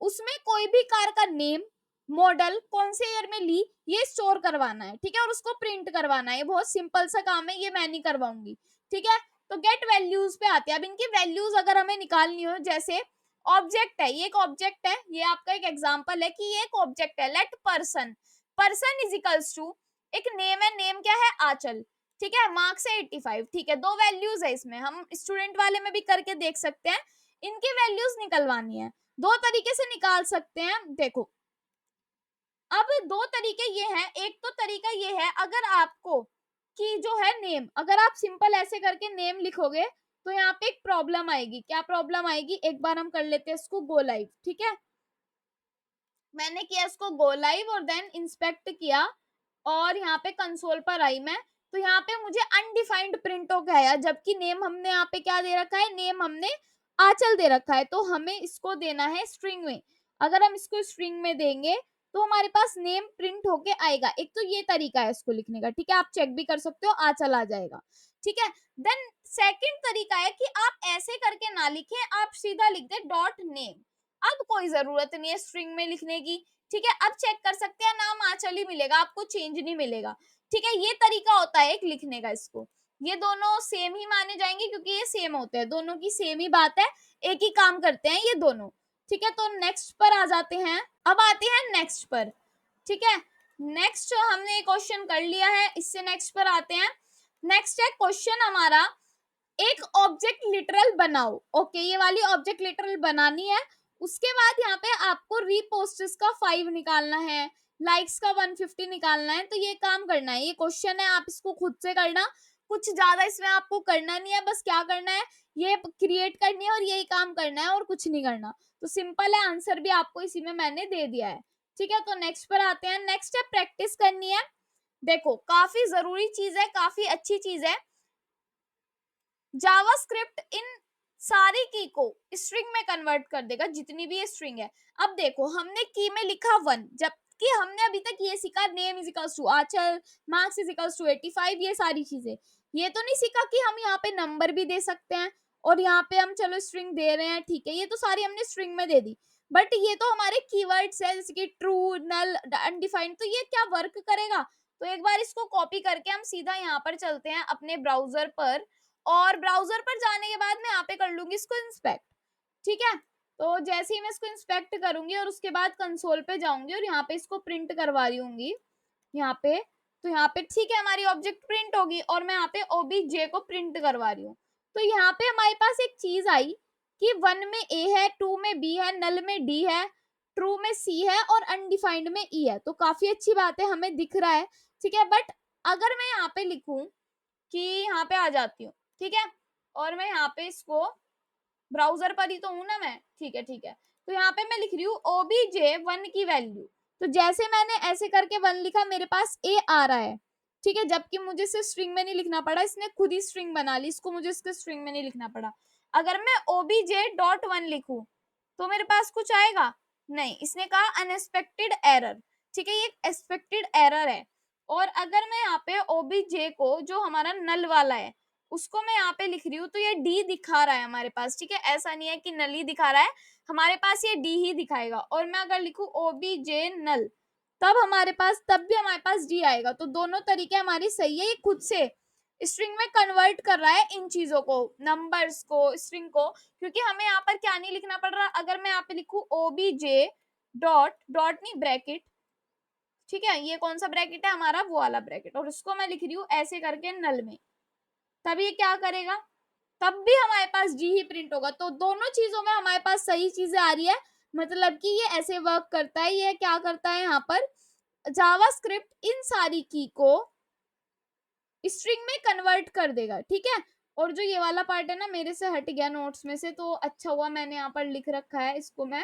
उसमें कोई भी कार का नेम, मॉडल, कौन से ईयर में ली, ये स्टोर करवाना है, ठीक है, और उसको प्रिंट करवाना है, ये बहुत सिंपल सा काम है, ये मैं नहीं करवाऊंगी, ठीक है। तो गेट वैल्यूज पे आते हैं, अब इनकी वैल्यूज अगर हमें निकालनी हो, जैसे ऑब्जेक्ट है, ये एक ऑब्जेक्ट है, ये आपका एक एग्जांपल है कि ये एक ऑब्जेक्ट है, let person, person is equals to, एक नेम है, नेम क्या है आंचल, ठीक है, मार्क्स है 85, ठीक है, दो वैल्यूज है इसमें, हम स्टूडेंट वाले में भी करके देख सकते हैं, इनकी वैल्यूज निकलवानी है, दो तरीके से निकाल सकते हैं, देखो अब दो तरीके ये हैं, एक तो तरीका ये है अगर आपको कि जो है नेम, अगर आप सिंपल ऐसे करके नेम लिखोगे तो यहाँ पे एक प्रॉब्लम आएगी, क्या प्रॉब्लम आएगी, एक बार हम कर लेते हैं इसको गो लाइव, ठीक है। मैंने किया इसको गो लाइव और देन इंस्पेक्ट किया और यहाँ पे कंसोल पर आई मैं, तो यहाँ पे मुझे अनडिफाइंड प्रिंट हो गया है, जबकि नेम हमने यहाँ पे क्या दे रखा है, नेम हमने आंचल दे रखा है, तो हमें इसको देना है स्ट्रिंग में। अगर हम इसको स्ट्रिंग में देंगे तो हमारे पास नेम प्रिंट होके आएगा। एक तो ये तरीका है इसको लिखने का, ठीक है, आप चेक भी कर सकते हो, आंचल आ जाएगा, ठीक है। देन सेकंड तरीका है कि आप ऐसे करके ना लिखे, आप सीधा लिख दे डॉट नेम। अब कोई जरूरत नहीं है स्ट्रिंग में लिखने की, ठीक है। अब चेक कर सकते हैं, नाम आंचल ही मिलेगा, आपको चेंज नहीं मिलेगा, ठीक है। ये तरीका होता है एक लिखने का। इसको ये दोनों सेम ही माने जाएंगे क्योंकि ये सेम होते हैं, दोनों की सेम ही बात है, एक ही काम करते हैं ये दोनों, ठीक है। तो नेक्स्ट पर आ जाते हैं, अब आते हैं नेक्स्ट पर, ठीक है। नेक्स्ट हमने क्वेश्चन कर लिया है, इससे नेक्स्ट पर आते हैं। नेक्स्ट है क्वेश्चन हमारा, एक ऑब्जेक्ट लिटरल बनाओ। ओके, ये वाली ऑब्जेक्ट लिटरल बनानी है। उसके बाद यहाँ पे आपको रीपोस्ट्स का 5 निकालना है, लाइक्स का 150 निकालना है। तो ये काम करना है, ये क्वेश्चन है, आप इसको खुद से करना, कुछ ज्यादा इसमें आपको करना नहीं है, बस क्या करना है, ये क्रिएट करनी है और यही काम करना है और कुछ नहीं करना। तो सिंपल है, आंसर भी आपको इसी में मैंने दे दिया है, ठीक है। तो नेक्स्ट पर आते हैं। नेक्स्ट है प्रैक्टिस करनी है। देखो काफी जरूरी चीज है, काफी अच्छी चीज है। जावास्क्रिप्ट इन सारी की को स्ट्रिंग में कन्वर्ट कर देगा, जितनी भी ये स्ट्रिंग है। अब देखो हमने की में लिखा 1, जबकि हमने अभी तक ये सीखा name is equals to Aanchal, marks is equals to 85, ये सारी चीजें। ये तो नहीं सीखा कि हम यहाँ पे नंबर भी दे सकते हैं और यहाँ पे हम चलो स्ट्रिंग दे रहे हैं, ठीक है, ये तो सारी हमने स्ट्रिंग में दे दी। बट ये तो हमारे कीवर्ड्स है, जैसे कि ट्रू, नल, अनडिफाइंड, तो ये क्या वर्क करेगा। तो एक बार इसको कॉपी करके हम सीधा यहाँ पर चलते हैं अपने ब्राउजर पर, और ब्राउजर पर जाने के बाद मैं यहाँ पे कर लूंगी इसको इंस्पेक्ट, ठीक है। तो जैसे ही मैं इसको इंस्पेक्ट करूंगी और उसके बाद कंसोल पे जाऊंगी और यहाँ पे इसको प्रिंट करवा रही हूँ यहाँ पे, तो यहाँ पे ठीक है हमारी ऑब्जेक्ट प्रिंट होगी और मैं यहाँ पे ओबीजे को प्रिंट करवा रही हूँ। तो यहाँ पे हमारे पास एक चीज आई कि 1 में ए है, 2 में बी है, नल में डी है, ट्रू में सी है और अनडिफाइंड में ई है। तो काफी अच्छी बात है, हमें दिख रहा है, ठीक है। बट अगर मैं यहाँ पे लिखूं कि यहाँ पे आ जाती हूँ, ठीक है, और मैं यहाँ पे इसको ब्राउजर पर ही तो हूं ना मैं, ठीक है, ठीक है। तो यहाँ पे मैं लिख रही हूँ ओबीजे 1 की वैल्यू। तो जैसे मैंने ऐसे करके 1 लिखा, मेरे पास ए आ रहा है, ठीक है, जबकि मुझे इसे स्ट्रिंग में नहीं लिखना पड़ा, इसने खुद ही स्ट्रिंग बना ली, इसको मुझे इसके स्ट्रिंग में नहीं लिखना पड़ा। अगर मैं ओबीजे डॉट 1 लिखूं तो मेरे पास कुछ आएगा नहीं, इसने कहा अनएक्सपेक्टेड एरर, ठीक है, ये एक्सपेक्टेड एरर है। और अगर मैं यहाँ पे ओबीजे को, जो हमारा नल वाला है, उसको मैं यहाँ पे लिख रही हूँ, तो ये डी दिखा रहा है हमारे पास, ठीक है, ऐसा नहीं है कि नल ही दिखा रहा है, हमारे पास ये डी ही दिखाएगा। और मैं अगर लिखूँ ओबीजे नल, तब भी हमारे पास डी आएगा। तो दोनों तरीके हमारी सही है, ये खुद से स्ट्रिंग में कन्वर्ट कर रहा है इन चीजों को, नंबर्स को, स्ट्रिंग को, क्योंकि हमें यहाँ पर क्या नहीं लिखना पड़ रहा। अगर मैं यहाँ पे लिखूं ओबीजे डॉट, डॉट नहीं ब्रैकेट, ठीक है, ये कौन सा ब्रैकेट है हमारा, वो वाला ब्रैकेट, और उसको मैं लिख रही हूँ ऐसे करके नल में, तब ये क्या करेगा, तब भी हमारे पास जी ही प्रिंट होगा। तो दोनों चीजों में हमारे पास सही चीजें आ रही है, मतलब कि ये ऐसे वर्क करता है। ये क्या करता है, यहाँ पर जावास्क्रिप्ट इन सारी की को स्ट्रिंग में कन्वर्ट कर देगा, ठीक है। और जो ये वाला पार्ट है ना, मेरे से हट गया नोट्स में से, तो अच्छा हुआ मैंने यहाँ पर लिख रखा है, इसको मैं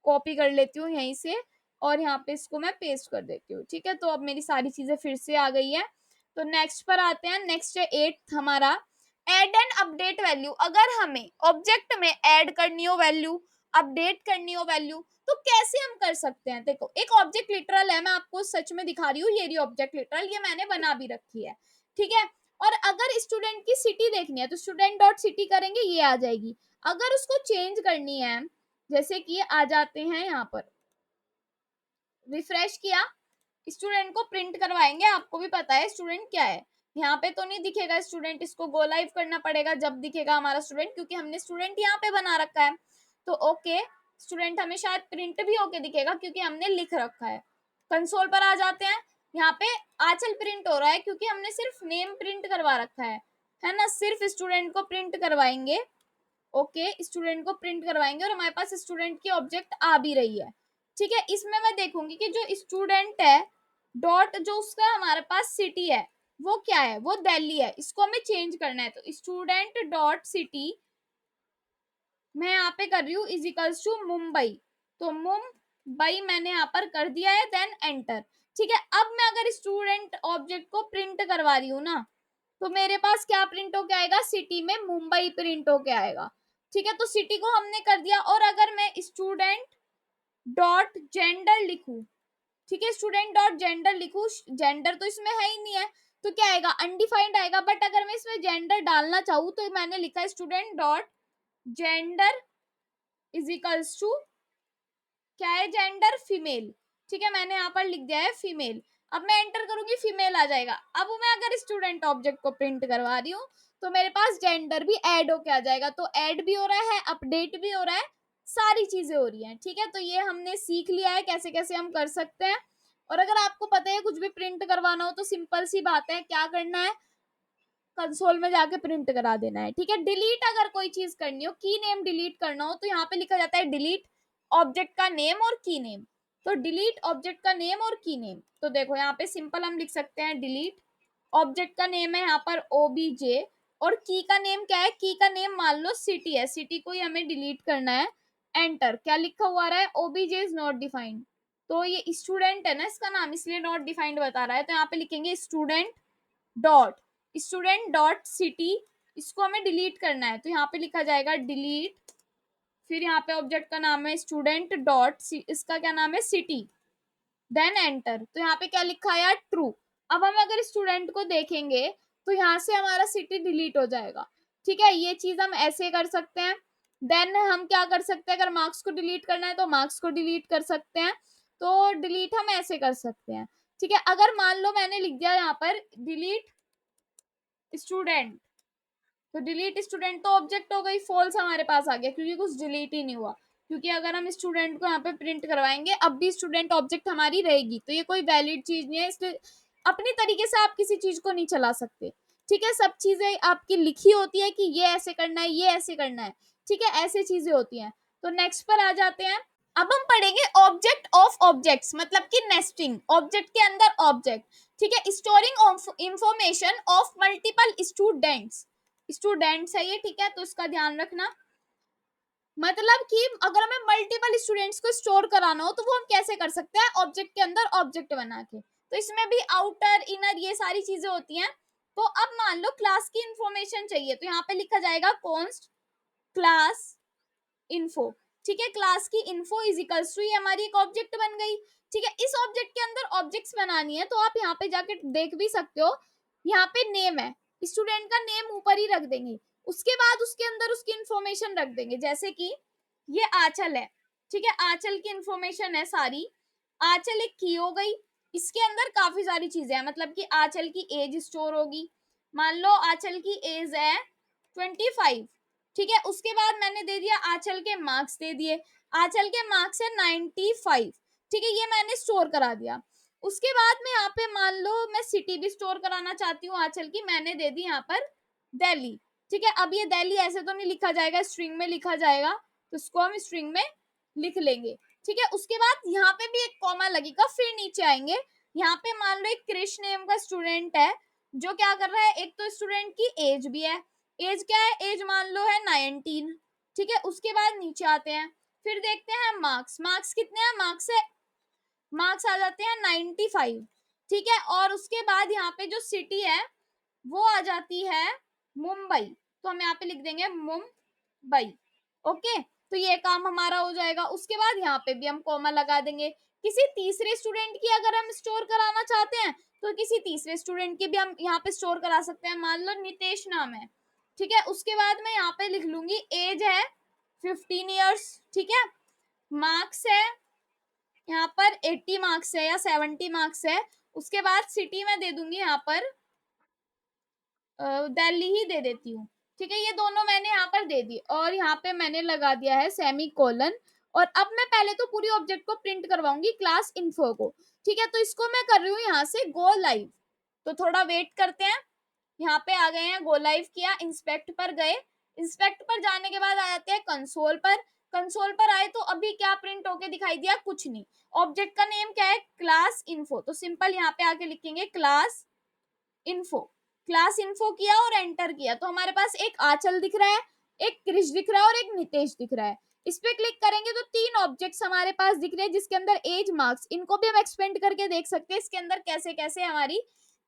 कॉपी कर लेती हूँ यहीं से और यहाँ पे इसको मैं पेस्ट कर देती हूँ, ठीक है। तो अब मेरी सारी चीजें फिर से आ गई है। तो नेक्स्ट पर आते हैं। नेक्स्ट है 8 हमारा, एड एंड अपडेट वैल्यू। अगर हमें ऑब्जेक्ट में ऐड करनी हो वैल्यू, अपडेट करनी हो वैल्यू, तो कैसे हम कर सकते हैं। देखो एक ऑब्जेक्ट लिटरल है, मैं आपको सच में दिखा रही हूँ, ये रही ऑब्जेक्ट लिटरल, ये मैंने बना भी रखी है, ठीक है। और अगर स्टूडेंट की सिटी देखनी है तो स्टूडेंट डॉट सिटी करेंगे, ये आ जाएगी। अगर उसको चेंज करनी है, जैसे कि आ जाते हैं यहाँ पर, रिफ्रेश किया, स्टूडेंट को प्रिंट करवाएंगे, आपको भी पता है स्टूडेंट क्या है, यहाँ पे तो नहीं दिखेगा स्टूडेंट, इसको गो लाइव करना पड़ेगा जब दिखेगा हमारा स्टूडेंट, क्योंकि हमने स्टूडेंट यहाँ पे बना रखा है। तो ओके, स्टूडेंट हमें शायद प्रिंट भी होके दिखेगा क्योंकि हमने लिख रखा है। कंसोल पर आ जाते हैं, यहाँ पे आंचल प्रिंट हो रहा है क्योंकि हमने सिर्फ नेम प्रिंट करवा रखा है ना, सिर्फ स्टूडेंट को प्रिंट करवाएंगे। ओके, स्टूडेंट को प्रिंट करवाएंगे और हमारे पास स्टूडेंट की ऑब्जेक्ट आ भी रही है, ठीक है। इसमें मैं देखूंगी कि जो स्टूडेंट है डॉट, जो उसका हमारे पास सिटी है वो क्या है, वो दिल्ली है, इसको हमें चेंज करना है। तो स्टूडेंट डॉट सिटी मैं यहाँ पे कर रही हूँ इज इक्वल्स टू मुंबई। तो बाई मैंने यहाँ पर कर दिया है, देन एंटर। ठीक है, अब मैं अगर स्टूडेंट ऑब्जेक्ट को प्रिंट करवा रही हूँ ना, तो मेरे पास क्या प्रिंट होके आएगा, सिटी में मुंबई प्रिंट होके आएगा। ठीक है, तो सिटी को हमने कर दिया। और अगर मैं स्टूडेंट डॉट जेंडर लिखूं, ठीक है, स्टूडेंट डॉट जेंडर लिखूं, जेंडर तो इसमें है ही नहीं है, तो क्या आएगा, अनडिफाइंड आएगा। बट अगर मैं इसमें जेंडर डालना चाहूँ तो मैंने लिखा student dot gender is equals to, क्या है, जेंडर फीमेल। ठीक है, मैंने यहाँ पर लिख दिया है फीमेल। अब मैं एंटर करूंगी, फीमेल आ जाएगा। अब मैं अगर स्टूडेंट ऑब्जेक्ट को प्रिंट करवा रही हूँ तो मेरे पास जेंडर भी ऐड होके आ जाएगा। तो ऐड भी हो रहा है, अपडेट भी हो रहा है, सारी चीजें हो रही हैं। ठीक है, तो ये हमने सीख लिया है कैसे कैसे हम कर सकते हैं। और अगर आपको पता है कुछ भी प्रिंट करवाना हो तो सिंपल सी बात है, क्या करना है, कंसोल में जाके प्रिंट करा देना है। ठीक है, डिलीट अगर कोई चीज करनी हो, की नेम डिलीट करना हो, तो यहाँ पे लिखा जाता है डिलीट ऑब्जेक्ट का नेम और की नेम। तो डिलीट ऑब्जेक्ट का नेम और की नेम, तो देखो यहाँ पे सिंपल हम लिख सकते हैं, डिलीट ऑब्जेक्ट का नेम है यहाँ पर ओबीजे, और की का नेम क्या है, की का नेम मान लो सिटी है, सिटी को ही हमें डिलीट करना है। एंटर, क्या लिखा हुआ रहा है, ओबीजे इज नॉट डिफाइंड। तो ये स्टूडेंट है ना इसका नाम, इसलिए नॉट डिफाइंड बता रहा है, तो यहाँ पे लिखेंगे स्टूडेंट डॉट सिटी, इसको हमें डिलीट करना है, तो यहाँ पे लिखा जाएगा डिलीट, फिर यहाँ पे ऑब्जेक्ट का नाम है स्टूडेंट डॉट, इसका क्या नाम है, सिटी, देन एंटर। तो यहाँ पे क्या लिखा है यार, ट्रू। अब हम अगर स्टूडेंट को देखेंगे तो यहाँ से हमारा सिटी डिलीट हो जाएगा। ठीक है, ये चीज हम ऐसे कर सकते हैं। देन हम क्या कर सकते हैं, अगर मार्क्स को डिलीट करना है तो मार्क्स को डिलीट कर सकते हैं। तो डिलीट हम ऐसे कर सकते हैं। ठीक है, अगर मान लो मैंने लिख दिया यहाँ पर डिलीट स्टूडेंट, तो डिलीट स्टूडेंट तो ऑब्जेक्ट हो गई, फॉल्स हमारे पास आ गया क्योंकि कुछ डिलीट ही नहीं हुआ। क्योंकि अगर हम स्टूडेंट को यहाँ पे प्रिंट करवाएंगे अब भी स्टूडेंट ऑब्जेक्ट हमारी रहेगी, तो ये कोई वैलिड चीज नहीं है, इसलिए अपनी तरीके से आप किसी चीज को नहीं चला सकते। ठीक है, सब चीजें आपकी लिखी होती है कि ये ऐसे करना है, ये ऐसे करना है। ठीक है, ऐसे चीजें होती हैं। तो नेक्स्ट पर आ जाते हैं। अब हम पढ़ेंगे ऑब्जेक्ट ऑफ ऑब्जेक्ट्स, मतलब कि नेस्टिंग, ऑब्जेक्ट के अंदर ऑब्जेक्ट। ठीक है, storing information of multiple students है ये। ठीक है, तो इसका ध्यान रखना, मतलब कि अगर हमें मल्टीपल स्टूडेंट्स को स्टोर कराना हो तो वो हम कैसे कर सकते हैं, ऑब्जेक्ट के अंदर ऑब्जेक्ट बना के। तो इसमें भी आउटर इनर ये सारी चीजें होती हैं। तो अब मान लो क्लास की इंफॉर्मेशन चाहिए, तो यहाँ पे लिखा जाएगा कॉन्स्ट क्लास इन्फो। ठीक है, क्लास की इन्फो इज इक्वल्स टू, ये हमारी एक ऑब्जेक्ट बन गई। ठीक है, इस ऑब्जेक्ट के अंदर ऑब्जेक्ट्स बनानी है तो आप यहाँ पे जाके देख भी सकते हो, यहाँ पे नेम है, स्टूडेंट का नेम ऊपर ही रख देंगे, उसके बाद उसके अंदर उसकी इंफॉर्मेशन रख देंगे। जैसे कि ये आंचल है, ठीक है, आंचल की इंफॉर्मेशन है सारी। आंचल एक की हो गई, इसके अंदर काफी सारी चीजें हैं, मतलब कि आंचल की एज स्टोर होगी। मान लो आंचल की एज है 25। ठीक है, उसके बाद मैंने दे दिया आंचल के मार्क्स दे दिए, आंचल के मार्क्स है 95। ठीक है, ये मैंने स्टोर करा दिया। उसके बाद में यहाँ पे मान लो मैं सिटी भी स्टोर कराना चाहती हूँ आंचल की, मैंने दे दी यहाँ पर दिल्ली। ठीक है, अब ये दिल्ली ऐसे तो नहीं लिखा जाएगा, स्ट्रिंग में लिखा जाएगा, तो इसको हम स्ट्रिंग में लिख लेंगे। ठीक है, उसके बाद यहाँ पे भी एक कॉमा लगेगा, फिर नीचे आएंगे। यहाँ पे मान लो एक कृष्ण नेम का स्टूडेंट है जो क्या कर रहा है, एक तो स्टूडेंट की एज भी है, एज क्या है, एज मान लो है 19। ठीक है, उसके बाद नीचे आते हैं, फिर देखते हैं मार्क्स, मार्क्स कितने हैं, मार्क्स आ जाते हैं 95। ठीक है, और उसके बाद यहाँ पे जो सिटी है वो आ जाती है मुंबई, तो हम यहाँ पे लिख देंगे मुंबई। ओके, तो ये काम हमारा हो जाएगा। उसके बाद यहाँ पे भी हम कॉमा लगा देंगे। किसी तीसरे स्टूडेंट की अगर हम स्टोर कराना चाहते हैं तो किसी तीसरे स्टूडेंट की भी हम यहाँ पे स्टोर करा सकते हैं, मान लो नितेश नाम है। ठीक है, उसके बाद मैं यहाँ पे लिख लूंगी एज है 15 ईयर्स। ठीक है, मार्क्स है यहाँ पर 80 मार्क्स है या 70 मार्क्स है। उसके बाद सिटी में दे दूंगी यहाँ पर दिल्ली ही दे देती हूँ। ठीक है, ये दोनों मैंने यहाँ पर दे दी और यहाँ पे मैंने लगा दिया है सेमी कोलन। और अब मैं पहले तो पूरी ऑब्जेक्ट को प्रिंट करवाऊंगी क्लास इन्फो को। ठीक है, तो इसको मैं कर रही हूँ यहाँ से गो लाइव, तो थोड़ा वेट करते हैं। यहाँ पे आ गए हैं, गो लाइव किया, इंस्पेक्ट पर गए, इंस्पेक्ट पर जाने के बाद आ जाते हैं कंसोल पर। कंसोल पर आए तो अभी क्या प्रिंट होके दिखाई दिया, कुछ नहीं। ऑब्जेक्ट का नेम क्या है, क्लास इन्फो, तो सिंपल यहाँ पे आके लिखेंगे क्लास इन्फो। क्लास इन्फो किया और एंटर किया, तो हमारे पास एक आंचल दिख रहा है, एक क्रिश दिख रहा है और एक नितेश दिख रहा है। इस पे क्लिक करेंगे तो 3 ऑब्जेक्ट्स हमारे पास दिख रहे हैं जिसके अंदर एज, मार्क्स, इनको भी हम एक्सपेंड करके देख सकते हैं इसके अंदर कैसे कैसे हमारी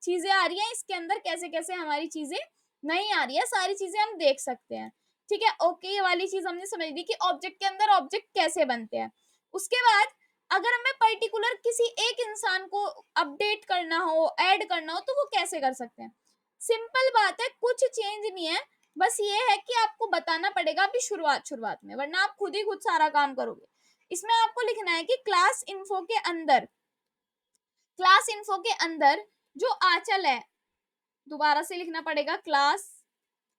चीजें आ रही हैं, इसके अंदर कैसे कैसे हमारी चीजें नहीं आ रही है, सारी चीजें हम देख सकते हैं। ठीक है, ओके, ये वाली चीज हमने समझ ली कि ऑब्जेक्ट के अंदर ऑब्जेक्ट कैसे बनते हैं। उसके बाद अगर हमें पर्टिकुलर किसी एक इंसान को अपडेट करना हो, ऐड करना हो, तो वो कैसे कर सकते हैं। सिंपल बात है, कुछ चेंज नहीं है, बस ये है कि आपको बताना पड़ेगा अभी शुरुआत शुरुआत में, वरना आप खुद ही खुद सारा काम करोगे। इसमें आपको लिखना है कि क्लास इन्फो के अंदर, क्लास इन्फो के अंदर जो आंचल है, दोबारा से लिखना पड़ेगा, क्लास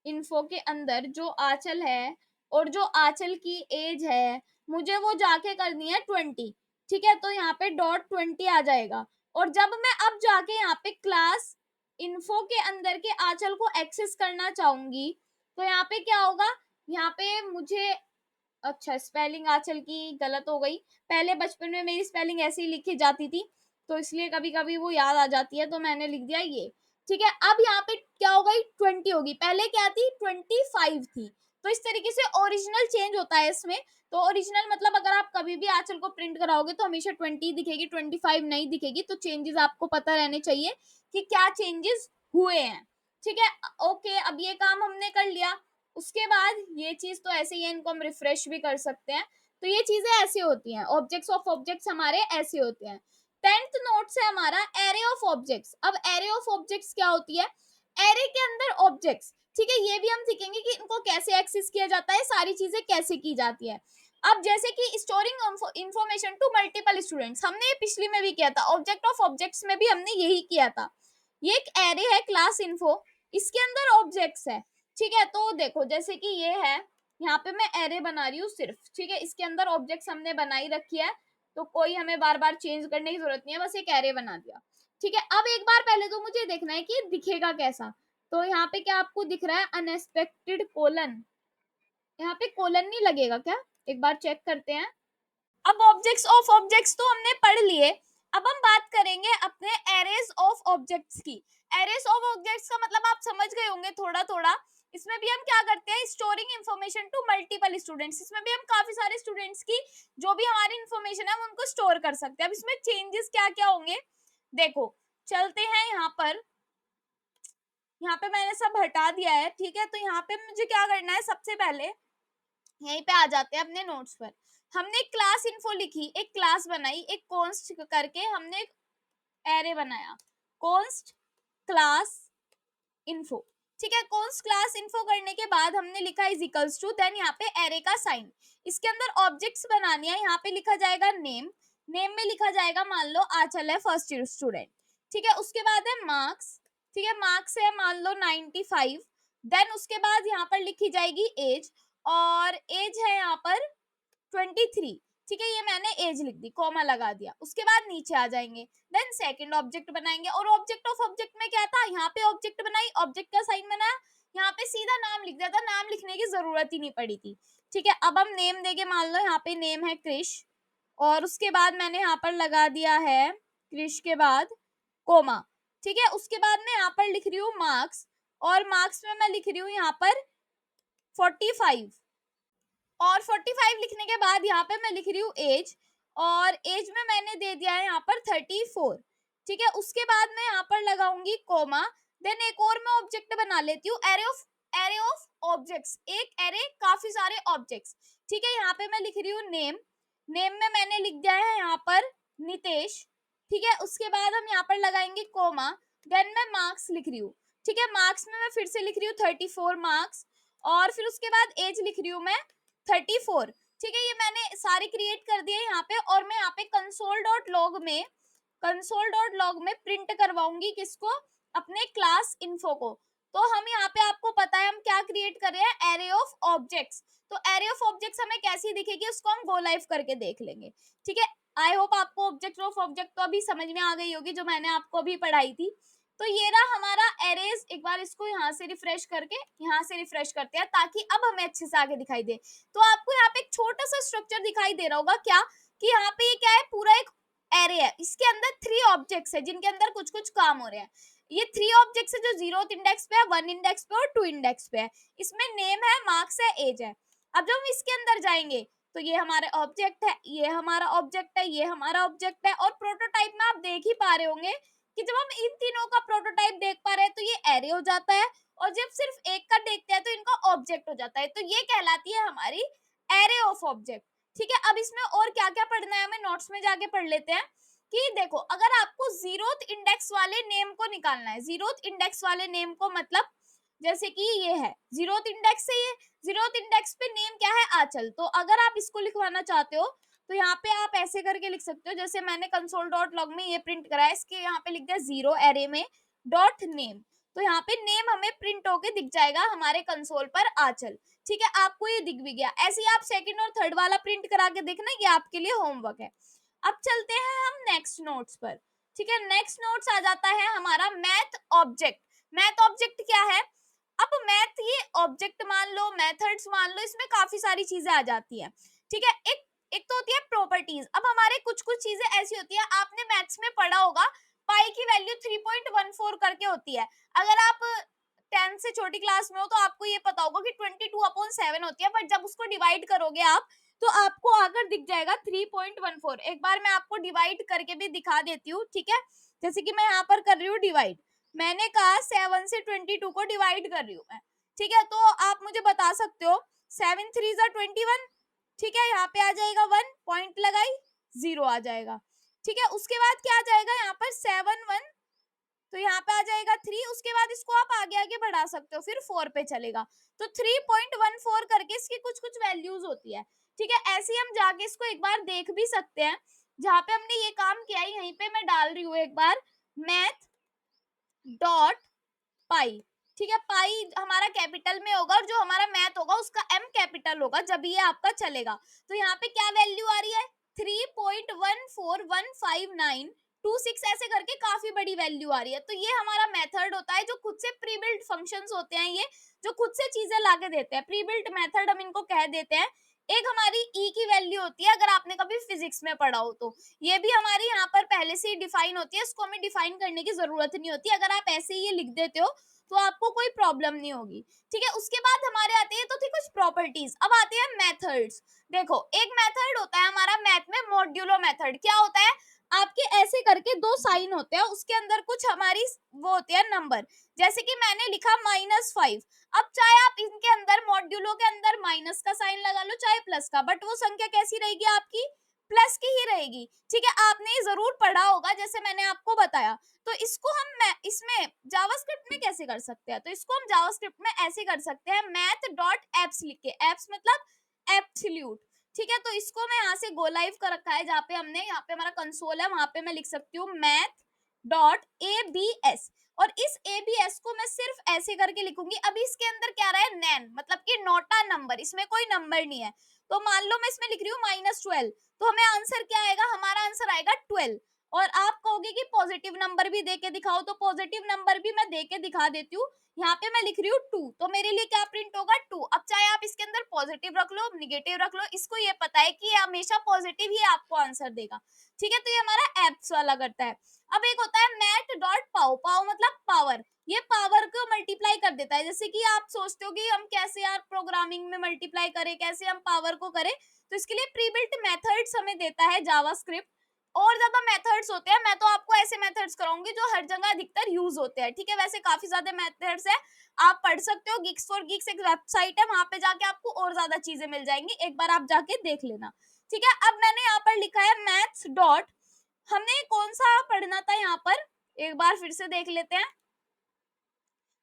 इन्फो के अंदर जो आंचल है और जो आंचल की एज है, मुझे वो जाके करनी है 20। ठीक है, तो यहाँ पे .20 आ जाएगा। और जब मैं अब जाके यहाँ पे क्लास इन्फो के अंदर के आंचल को एक्सेस करना चाहूंगी, तो यहाँ पे क्या होगा, यहाँ पे मुझे, अच्छा, स्पेलिंग आंचल की गलत हो गई। पहले बचपन में मेरी स्पेलिंग ऐसे ही लिखी जाती थी, तो इसलिए कभी कभी वो याद आ जाती है, तो मैंने लिख दिया ये। ठीक है, अब यहाँ पे क्या हो गई, 20 होगी, पहले क्या थी, 25 थी। तो इस तरीके से ओरिजिनल चेंज होता है इसमें। तो ओरिजिनल मतलब अगर आप कभी भी आंचल को प्रिंट कराओगे तो हमेशा 20 दिखेगी, 25 नहीं दिखेगी। तो चेंजेस आपको पता रहने चाहिए कि क्या चेंजेस हुए हैं। ठीक है, ओके, अब ये काम हमने कर लिया। उसके बाद ये चीज तो ऐसे ही है, इनको हम रिफ्रेश भी कर सकते हैं। तो ये चीजें ऐसे होती हैं, ऑब्जेक्ट्स ऑफ ऑब्जेक्ट्स हमारे ऐसे होते हैं। 10th नोट से हमारा एरे ऑफ ऑब्जेक्ट्स। अब एरे ऑफ ऑब्जेक्ट्स क्या होती है, एरे के अंदर ऑब्जेक्ट्स। ठीक है, ये भी हम सीखेंगे कि इनको कैसे एक्सेस किया जाता है, सारी चीजें कैसे की जाती है। अब जैसे कि storing information to multiple students, हमने ये पिछली में भी किया था, ऑब्जेक्ट ऑफ ऑब्जेक्ट्स में भी हमने यही किया था। ये एक एरे है क्लास इन्फो, इसके अंदर ऑब्जेक्ट्स है। ठीक है, तो देखो जैसे कि ये है, यहाँ पे मैं एरे बना रही हूँ सिर्फ। ठीक है, इसके अंदर ऑब्जेक्ट्स हमने बनाई रखी है, तो कोई हमें बार बार चेंज करने की जरूरत नहीं है, बस एक एरे बना दिया। ठीक है, अब एक बार पहले तो मुझे देखना है कि दिखेगा कैसा। तो यहाँ पे क्या आपको दिख रहा है, अनएक्सपेक्टेड कोलन, यहाँ पे कोलन नहीं लगेगा क्या, एक बार चेक करते हैं। अब ऑब्जेक्ट्स ऑफ ऑब्जेक्ट्स तो हमने पढ़ लिए। अब हम बात करेंगे अपने एरेज ऑफ ऑब्जेक्ट्स की। एरेज ऑफ ऑब्जेक्ट्स का मतलब आप समझ गए होंगे थोड़ा थोड़ा। इसमें भी हम क्या करते हैं, storing information to multiple students. इसमें भी हम काफी सारे स्टूडेंट्स की जो भी हमारी इन्फॉर्मेशन है हम उनको स्टोर कर सकते हैं। अब इसमें चेंजेस क्या क्या होंगे, देखो चलते हैं यहाँ पर। यहाँ पे मैंने सब हटा दिया है। ठीक है, तो यहाँ पे मुझे क्या करना है, सबसे पहले यहीं पे आ जाते हैं अपने नोट्स पर। हमने एक क्लास इन्फो लिखी, एक क्लास बनाई, एक कॉन्स्ट करके हमने एक एरे बनाया, कॉन्स्ट क्लास इन्फो। ठीक है, कॉन्स्ट क्लास इन्फो करने के बाद हमने लिखा इज इक्वल्स टू, देन यहाँ पे एरे का साइन। इसके अंदर ऑब्जेक्ट्स बनानी है, यहाँ पे लिखा जाएगा नेम। नेम में लिखा जाएगा, मान लो आंचल है फर्स्ट ईयर स्टूडेंट। ठीक है, उसके बाद है मार्क्स। ठीक है, मार्क्स है मान लो 95। देन उसके बाद यहाँ पर लिखी जाएगी एज, और एज है यहाँ पर 23। ठीक है, ये मैंने एज लिख दी, कॉमा लगा दिया। उसके बाद नीचे आ जाएंगे, देन सेकंड ऑब्जेक्ट बनाएंगे। और ऑब्जेक्ट ऑफ ऑब्जेक्ट में क्या था, यहाँ पे ऑब्जेक्ट बनाई, ऑब्जेक्ट का साइन बनाया, यहाँ पे सीधा नाम लिख दिया था, नाम लिखने की जरूरत ही नहीं पड़ी थी। ठीक है, अब हम नेम देंगे, मान लो यहाँ पे नेम है क्रिश, और उसके बाद मैंने यहाँ पर लगा दिया है क्रिश के बाद कोमा। ठीक है, उसके बाद मैं यहाँ पर लिख रही हूँ मार्क्स, और मार्क्स में मैं लिख रही हूँ यहाँ पर 45। और 45 लिखने के बाद यहाँ पे मैं लिख रही हूँ एज, और एज में मैंने दे दिया है यहाँ पर 34। ठीक है, उसके बाद मैं यहाँ पर लगाऊंगी कोमा। देन एक और मैं ऑब्जेक्ट बना लेती हूँ, एरे ऑफ ऑब्जेक्ट्स, एक एरे काफी सारे ऑब्जेक्ट्स। ठीक है, यहाँ पे मैं लिख रही हूँ नेम। नेम में मैंने लिख दिया है यहाँ पर नितेश। ठीक है, उसके बाद हम यहाँ पर लगाएंगे कोमा, देन मैं मार्क्स लिख रही हूँ। ठीक है, मार्क्स में मैं फिर से लिख रही हूँ 34 मार्क्स, और फिर उसके बाद एज लिख रही हूँ मैं 34। ठीक है, ये मैंने सारे क्रिएट कर दिए यहाँ पे, और मैं यहाँ पे कंसोल.लॉग में प्रिंट करवाऊंगी किसको, अपने क्लास इन्फो को। तो हम यहाँ पे, आपको पता है हम क्या क्रिएट कर रहे हैं, एरे ऑफ ऑब्जेक्ट्स। तो एरे ऑफ ऑब्जेक्ट्स हमें कैसी दिखेगी उसको हम गो लाइव करके देख लेंगे। ठीक है, आई होप आपको ऑब्जेक्ट ऑफ ऑब्जेक्ट तो अभी समझ में आ गई होगी, जो मैंने आपको अभी पढ़ाई थी। तो ये रहा हमारा एरेज। एक बार इसको यहाँ से रिफ्रेश करके यहाँ से रिफ्रेश करते हैं, ताकि अब हमें अच्छे से आगे दिखाई दे। तो आपको यहाँ पे एक छोटा सा स्ट्रक्चर दिखाई दे रहा होगा क्या, कि यहाँ पे ये क्या है, पूरा एक एरे है, इसके अंदर 3 ऑब्जेक्ट्स है जिनके अंदर कुछ कुछ काम हो रहे हैं। ये 3 ऑब्जेक्ट्स है जो 0th इंडेक्स पे है, 1 इंडेक्स पे और 2 इंडेक्स पे है। इसमें नेम है, मार्क्स है, एज है। अब जब हम इसके अंदर जाएंगे तो ये हमारा ऑब्जेक्ट है, ये हमारा ऑब्जेक्ट है, ये हमारा ऑब्जेक्ट है। और प्रोटोटाइप में आप देख ही पा रहे होंगे कि जब हम इन तीनों का प्रोटोटाइप देख पा रहे हैं तो ये एरे हो जाता है, और जब सिर्फ एक का देखते हैं तो इनका ऑब्जेक्ट हो जाता है। तो ये कहलाती है हमारी एरे ऑफ ऑब्जेक्ट। ठीक है, अब इसमें और क्या क्या पढ़ना है हमें नोट्स में जाके पढ़ लेते हैं। कि देखो, अगर आपको जीरोथ इंडेक्स वाले नेम को निकालना है, जीरोथ इंडेक्स वाले नेम को मतलब जैसे कि ये है जीरोथ इंडेक्स है, ये जीरोथ इंडेक्स पे नेम क्या है, आंचल। तो अगर आप इसको लिखवाना चाहते हो तो यहाँ पे आप ऐसे करके लिख सकते हो, जैसे मैंने कंसोल डॉट लॉग में ये प्रिंट करा है, इसके यहाँ पे लिख दिया जीरो एरे में डॉट नेम। तो यहाँ पे नेम हमें प्रिंट होके दिख जाएगा हमारे कंसोल पर आंचल। ठीक है, आपको ये दिख भी गया। ऐसे ही आप सेकंड और थर्ड वाला प्रिंट करा के देखना, ये आपके लिए होमवर्क है। अब चलते हैं हम नेक्स्ट नोट्स पर। ठीक है, नेक्स्ट नोट्स आ जाता है हमारा मैथ ऑब्जेक्ट। मैथ ऑब्जेक्ट क्या है? अब मैथ ये ऑब्जेक्ट मान लो, मेथड्स मान लो, इसमें काफी सारी चीजें आ जाती है। ठीक है, एक एक तो होती है प्रॉपर्टीज। अब हमारे कुछ कुछ चीजें ऐसी होती है, आपने मैथ्स में पढ़ा होगा पाई की वैल्यू 3.14 करके होती है। अगर आप 10 से छोटी क्लास में हो तो आपको ये पता होगा कि 22/7 होती है, बट जब उसको डिवाइड करोगे आप तो आपको आकर दिख जाएगा 3.14। एक बार मैं आपको डिवाइड करके भी दिखा देती हूँ। ठीक है, जैसे कि मैं यहाँ पर कर रही हूँ डिवाइड, मैंने कहा 7 से 22 को डिवाइड कर रही हूँ मैं। ठीक है, तो आप मुझे बता सकते हो 7 3 21। ठीक है, यहाँ पे आ जाएगा 1, पॉइंट लगाई, 0 आ जाएगा। ठीक है, उसके बाद क्या आ जाएगा यहाँ पर 7 1, तो यहाँ पे आ जाएगा 3। उसके बाद इसको आप आगे आगे बढ़ा सकते हो, फिर 4 पे चलेगा। तो 3.14 करके इसकी कुछ कुछ वैल्यूज होती है। ठीक है, ऐसे ही हम जाके इसको एक बार देख भी सकते हैं। जहाँ पे हमने ये काम किया है यहीं पे मैं डाल रही हूँ एक बार मैथ डॉट पाई। ठीक है, पाई हमारा कैपिटल में होगा और जो हमारा मैथ होगा उसका एम कैपिटल होगा, जब ये आपका चलेगा। तो यहाँ पे क्या वैल्यू आ रही है 3.1415926, ऐसे करके काफी बड़ी वैल्यू आ रही है। तो ये हमारा मेथड होता है जो खुद से प्री बिल्ट फंक्शंस होते हैं, ये जो खुद से चीजें लाके देते हैं, प्री बिल्ट मेथड हम इनको कह देते हैं। एक हमारी ई की वैल्यू होती है, अगर आपने कभी फिजिक्स में पढ़ा हो तो ये भी हमारी यहाँ पर पहले से ही डिफाइन होती है, इसको हमें डिफाइन करने की जरूरत नहीं होती। अगर आप ऐसे ही ये लिख देते हो तो आपको कोई प्रॉब्लम नहीं होगी। ठीक है, उसके बाद हमारे आते हैं तो थी कुछ प्रॉपर्टीज। अब आते हैं मेथड्स। देखो, एक मेथड होता है हमारा मैथ में मॉड्यूलो मेथड। क्या होता है, आपके ऐसे करके दो साइन होते हैं, उसके अंदर कुछ हमारी वो होते हैं नंबर। जैसे कि मैंने लिखा -5। अब चाहे आप इनके अंदर मॉड्यूलो के अंदर माइनस का साइन लगा लो चाहे प्लस का, बट वो संख्या कैसी रहेगी आपकी, प्लस की ही रहेगी। ठीक है, आपने ये जरूर पढ़ा होगा जैसे मैंने आपको बताया। तो इसको हम इसमें जावास्क्रिप्ट में कैसे कर सकते हैं, तो इसको हम जावास्क्रिप्ट में ऐसे कर सकते हैं मैथ डॉट एप्स लिख के, एप्स मतलब एब्सोल्यूट। ठीक है, तो इसको मैं यहाँ से गो लाइव कर रखा है, जहाँ पे हमने यहाँ पे हमारा कंसोल है, वहां पे मैं लिख सकती हूँ मैथ डॉट abs। और इस abs को मैं सिर्फ ऐसे करके लिखूंगी। अभी इसके अंदर क्या रहा है, नैन मतलब कि नोटा नंबर, इसमें कोई नंबर नहीं है। तो मान लो मैं इसमें लिख रही हूँ -12, तो हमें आंसर क्या आएगा, हमारा आंसर आएगा 12। और आप कहोगे कि पॉजिटिव नंबर भी देके दिखाओ, तो पॉजिटिव नंबर भी मैं देके दिखा देती हूँ। यहाँ पे मैं लिख रही हूँ 2, तो मेरे लिए क्या प्रिंट होगा 2। अब चाहे आप इसके अंदर पॉजिटिव रख लो, निगेटिव रख लो, इसको ये पता है कि ये हमेशा पॉजिटिव ही आपको आंसर देगा। ठीक है, तो ये हमारा एप्स वाला करता है। अब एक होता है मैथ डॉट पाव, पाव मतलब पावर। ये पावर को मल्टीप्लाई कर देता है। जैसे कि आप सोचते हो कि हम कैसे यार प्रोग्रामिंग में मल्टीप्लाई करें, कैसे हम पावर को करें, तो इसके लिए प्री बिल्ट मेथड्स हमें देता है जावास्क्रिप्ट। और ज्यादा मेथड्स होते हैं, मैं तो आपको ऐसे मेथड्स कराऊंगी जो हर जगह अधिकतर यूज होते हैं। ठीक है, वैसे काफी ज्यादा मेथड्स है, आप पढ़ सकते हो। गिक्स फॉर गिक्स एक वेबसाइट है, वहां पे जाके आपको और ज्यादा चीजें मिल जाएंगी, एक बार आप जाके देख लेना। ठीक है, अब मैंने यहाँ पर लिखा है मैथ्स डॉट, हमने कौन सा पढ़ना था यहाँ पर, एक बार फिर से देख लेते हैं,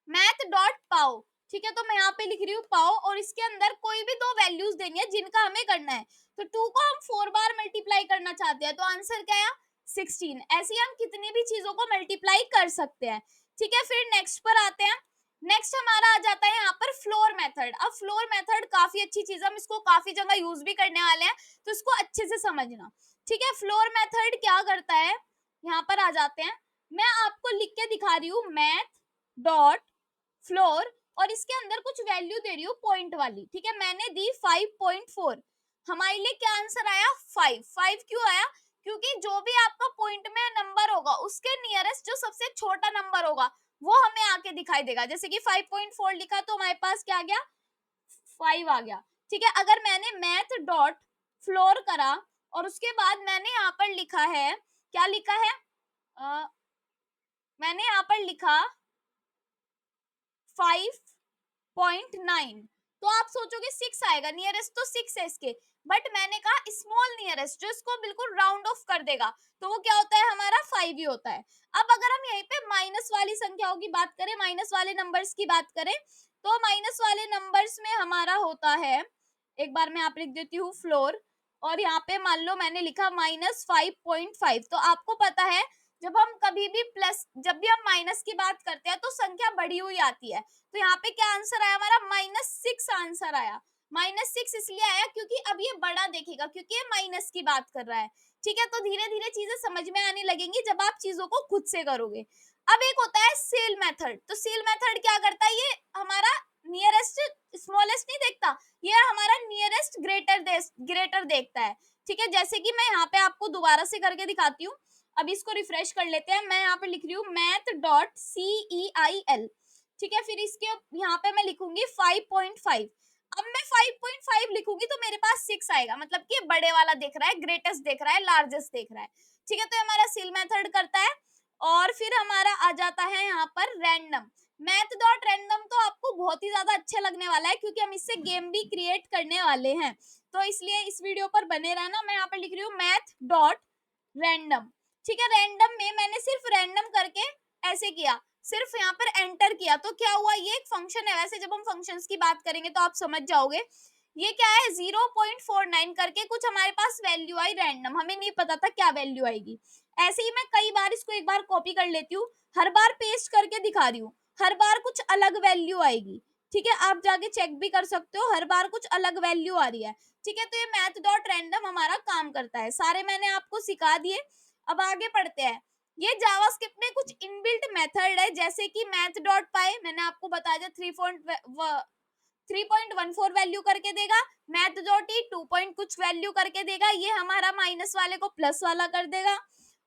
मैथ डॉट पाओ। ठीक है, तो मैं यहाँ पे लिख रही हूँ पाओ, और इसके अंदर कोई भी दो वैल्यूज देनी है जिनका हमें करना है। तो 2 को हम 4 बार मल्टीप्लाई करना चाहते हैं, तो आंसर क्या है 16। ऐसे हम कितनी भी चीजों को मल्टीप्लाई कर सकते हैं। ठीक है, फिर नेक्स्ट पर आते हैं। नेक्स्ट हमारा आ जाता है यहाँ पर फ्लोर मेथड। अब फ्लोर मेथड काफी अच्छी चीज है, हम इसको काफी जगह यूज भी करने वाले हैं, तो इसको अच्छे से समझना। ठीक है, फ्लोर मेथड क्या करता है, यहाँ पर आ जाते हैं। मैं आपको लिख के दिखा रही हूँ मैथ डॉट फ्लोर, और इसके अंदर कुछ वैल्यू दे रही हूँ पॉइंट वाली। ठीक है, मैंने दी 5.4, हमारे लिए क्या आंसर आया 5। 5 क्यों आया, क्योंकि जो भी आपका पॉइंट में नंबर होगा उसके नियरेस्ट जो सबसे छोटा नंबर होगा वो हमें आके दिखाई देगा। जैसे कि 5.4 लिखा तो हमारे पास क्या आ गया 5 आ गया। ठीक है, अगर मैंने मैथ डॉट फ्लोर करा और उसके बाद मैंने यहाँ पर लिखा है, क्या लिखा है, मैंने यहाँ पर लिखा 5.9, तो आप सोचोगे 6 आएगा, नियरेस्ट तो 6 है इसके, बट मैंने कहा स्मॉल नियरेस्ट जो इसको बिल्कुल राउंड ऑफ कर देगा, तो वो क्या होता है हमारा 5 ही होता है। अब अगर हम यहीं पे माइनस वाली संख्याओं की बात करें, माइनस वाले नंबर्स की बात करें, तो माइनस वाले नंबर्स में हमारा होता है, एक बार मैं आप लिख देती हूँ फ्लोर, और यहाँ पे मान लो मैंने लिखा -5.5, तो आपको पता है जब हम कभी भी प्लस, जब भी हम माइनस की बात करते हैं तो संख्या बढ़ी हुई आती है, तो यहाँ पे क्या आंसर आया हमारा -6 आंसर आया। -6 इसलिए आया क्योंकि अब ये बड़ा देखेगा, क्योंकि ये माइनस की बात कर रहा है। ठीक है, तो धीरे धीरे चीजें समझ में आने लगेंगी जब आप चीजों को खुद से करोगे। अब एक होता है सेल मेथड, तो सेल मेथड क्या करता है, ये हमारा नियरेस्ट स्मॉलेस्ट नहीं देखता, ये हमारा नियरेस्ट ग्रेटर देखता है। ठीक है, जैसे कि मैं यहाँ पे आपको दोबारा से करके दिखाती हूँ। अब इसको रिफ्रेश कर लेते हैं, मैं यहाँ पे लिख रही हूँ math.ceil। ठीक है, फिर इसके यहाँ पे मैं लिखूंगी 5.5। अब मैं 5.5 लिखूंगी तो मेरे पास 6 आएगा, मतलब कि बड़े वाला देख रहा है, ग्रेटेस्ट देख रहा है, लार्जेस्ट देख रहा है। ठीक है, तो हमारा सेल मेथड करता है। और फिर हमारा आ जाता है यहाँ पर रैंडम। math.random तो आपको बहुत ही ज्यादा अच्छा लगने वाला है, क्योंकि हम इससे गेम भी क्रिएट करने वाले हैं, तो इसलिए इस वीडियो पर बने रहना। मैं यहाँ पर लिख रही हूँ math.random। ठीक है, रैंडम में मैंने सिर्फ रैंडम करके ऐसे किया, सिर्फ यहाँ पर एंटर किया, तो क्या हुआ, ये एक फंक्शन है। वैसे जब हम फंक्शंस की बात करेंगे तो आप समझ जाओगे। ये क्या है, 0.49 करके कुछ हमारे पास वैल्यू आई रैंडम, हमें नहीं पता था क्या वैल्यू आएगी। ऐसे ही मैं कई बार इसको एक बार कॉपी कर लेती हूँ, हर बार पेस्ट करके दिखा रही हूँ, हर बार कुछ अलग वैल्यू आएगी। ठीक है, आप जाके चेक भी कर सकते हो, हर बार कुछ अलग वैल्यू आ रही है। ठीक है, तो ये math.random हमारा काम करता है। सारे मैंने आपको सिखा दिए, अब आगे पढ़ते हैं। ये जावास्क्रिप्ट में कुछ इनबिल्ट मेथड है, जैसे कि math.py, मैंने आपको बताया था 3.14 वैल्यू करके देगा, math.t 2 पॉइंट कुछ वैल्यू करके देगा, ये हमारा माइनस वाले को प्लस वाला कर देगा।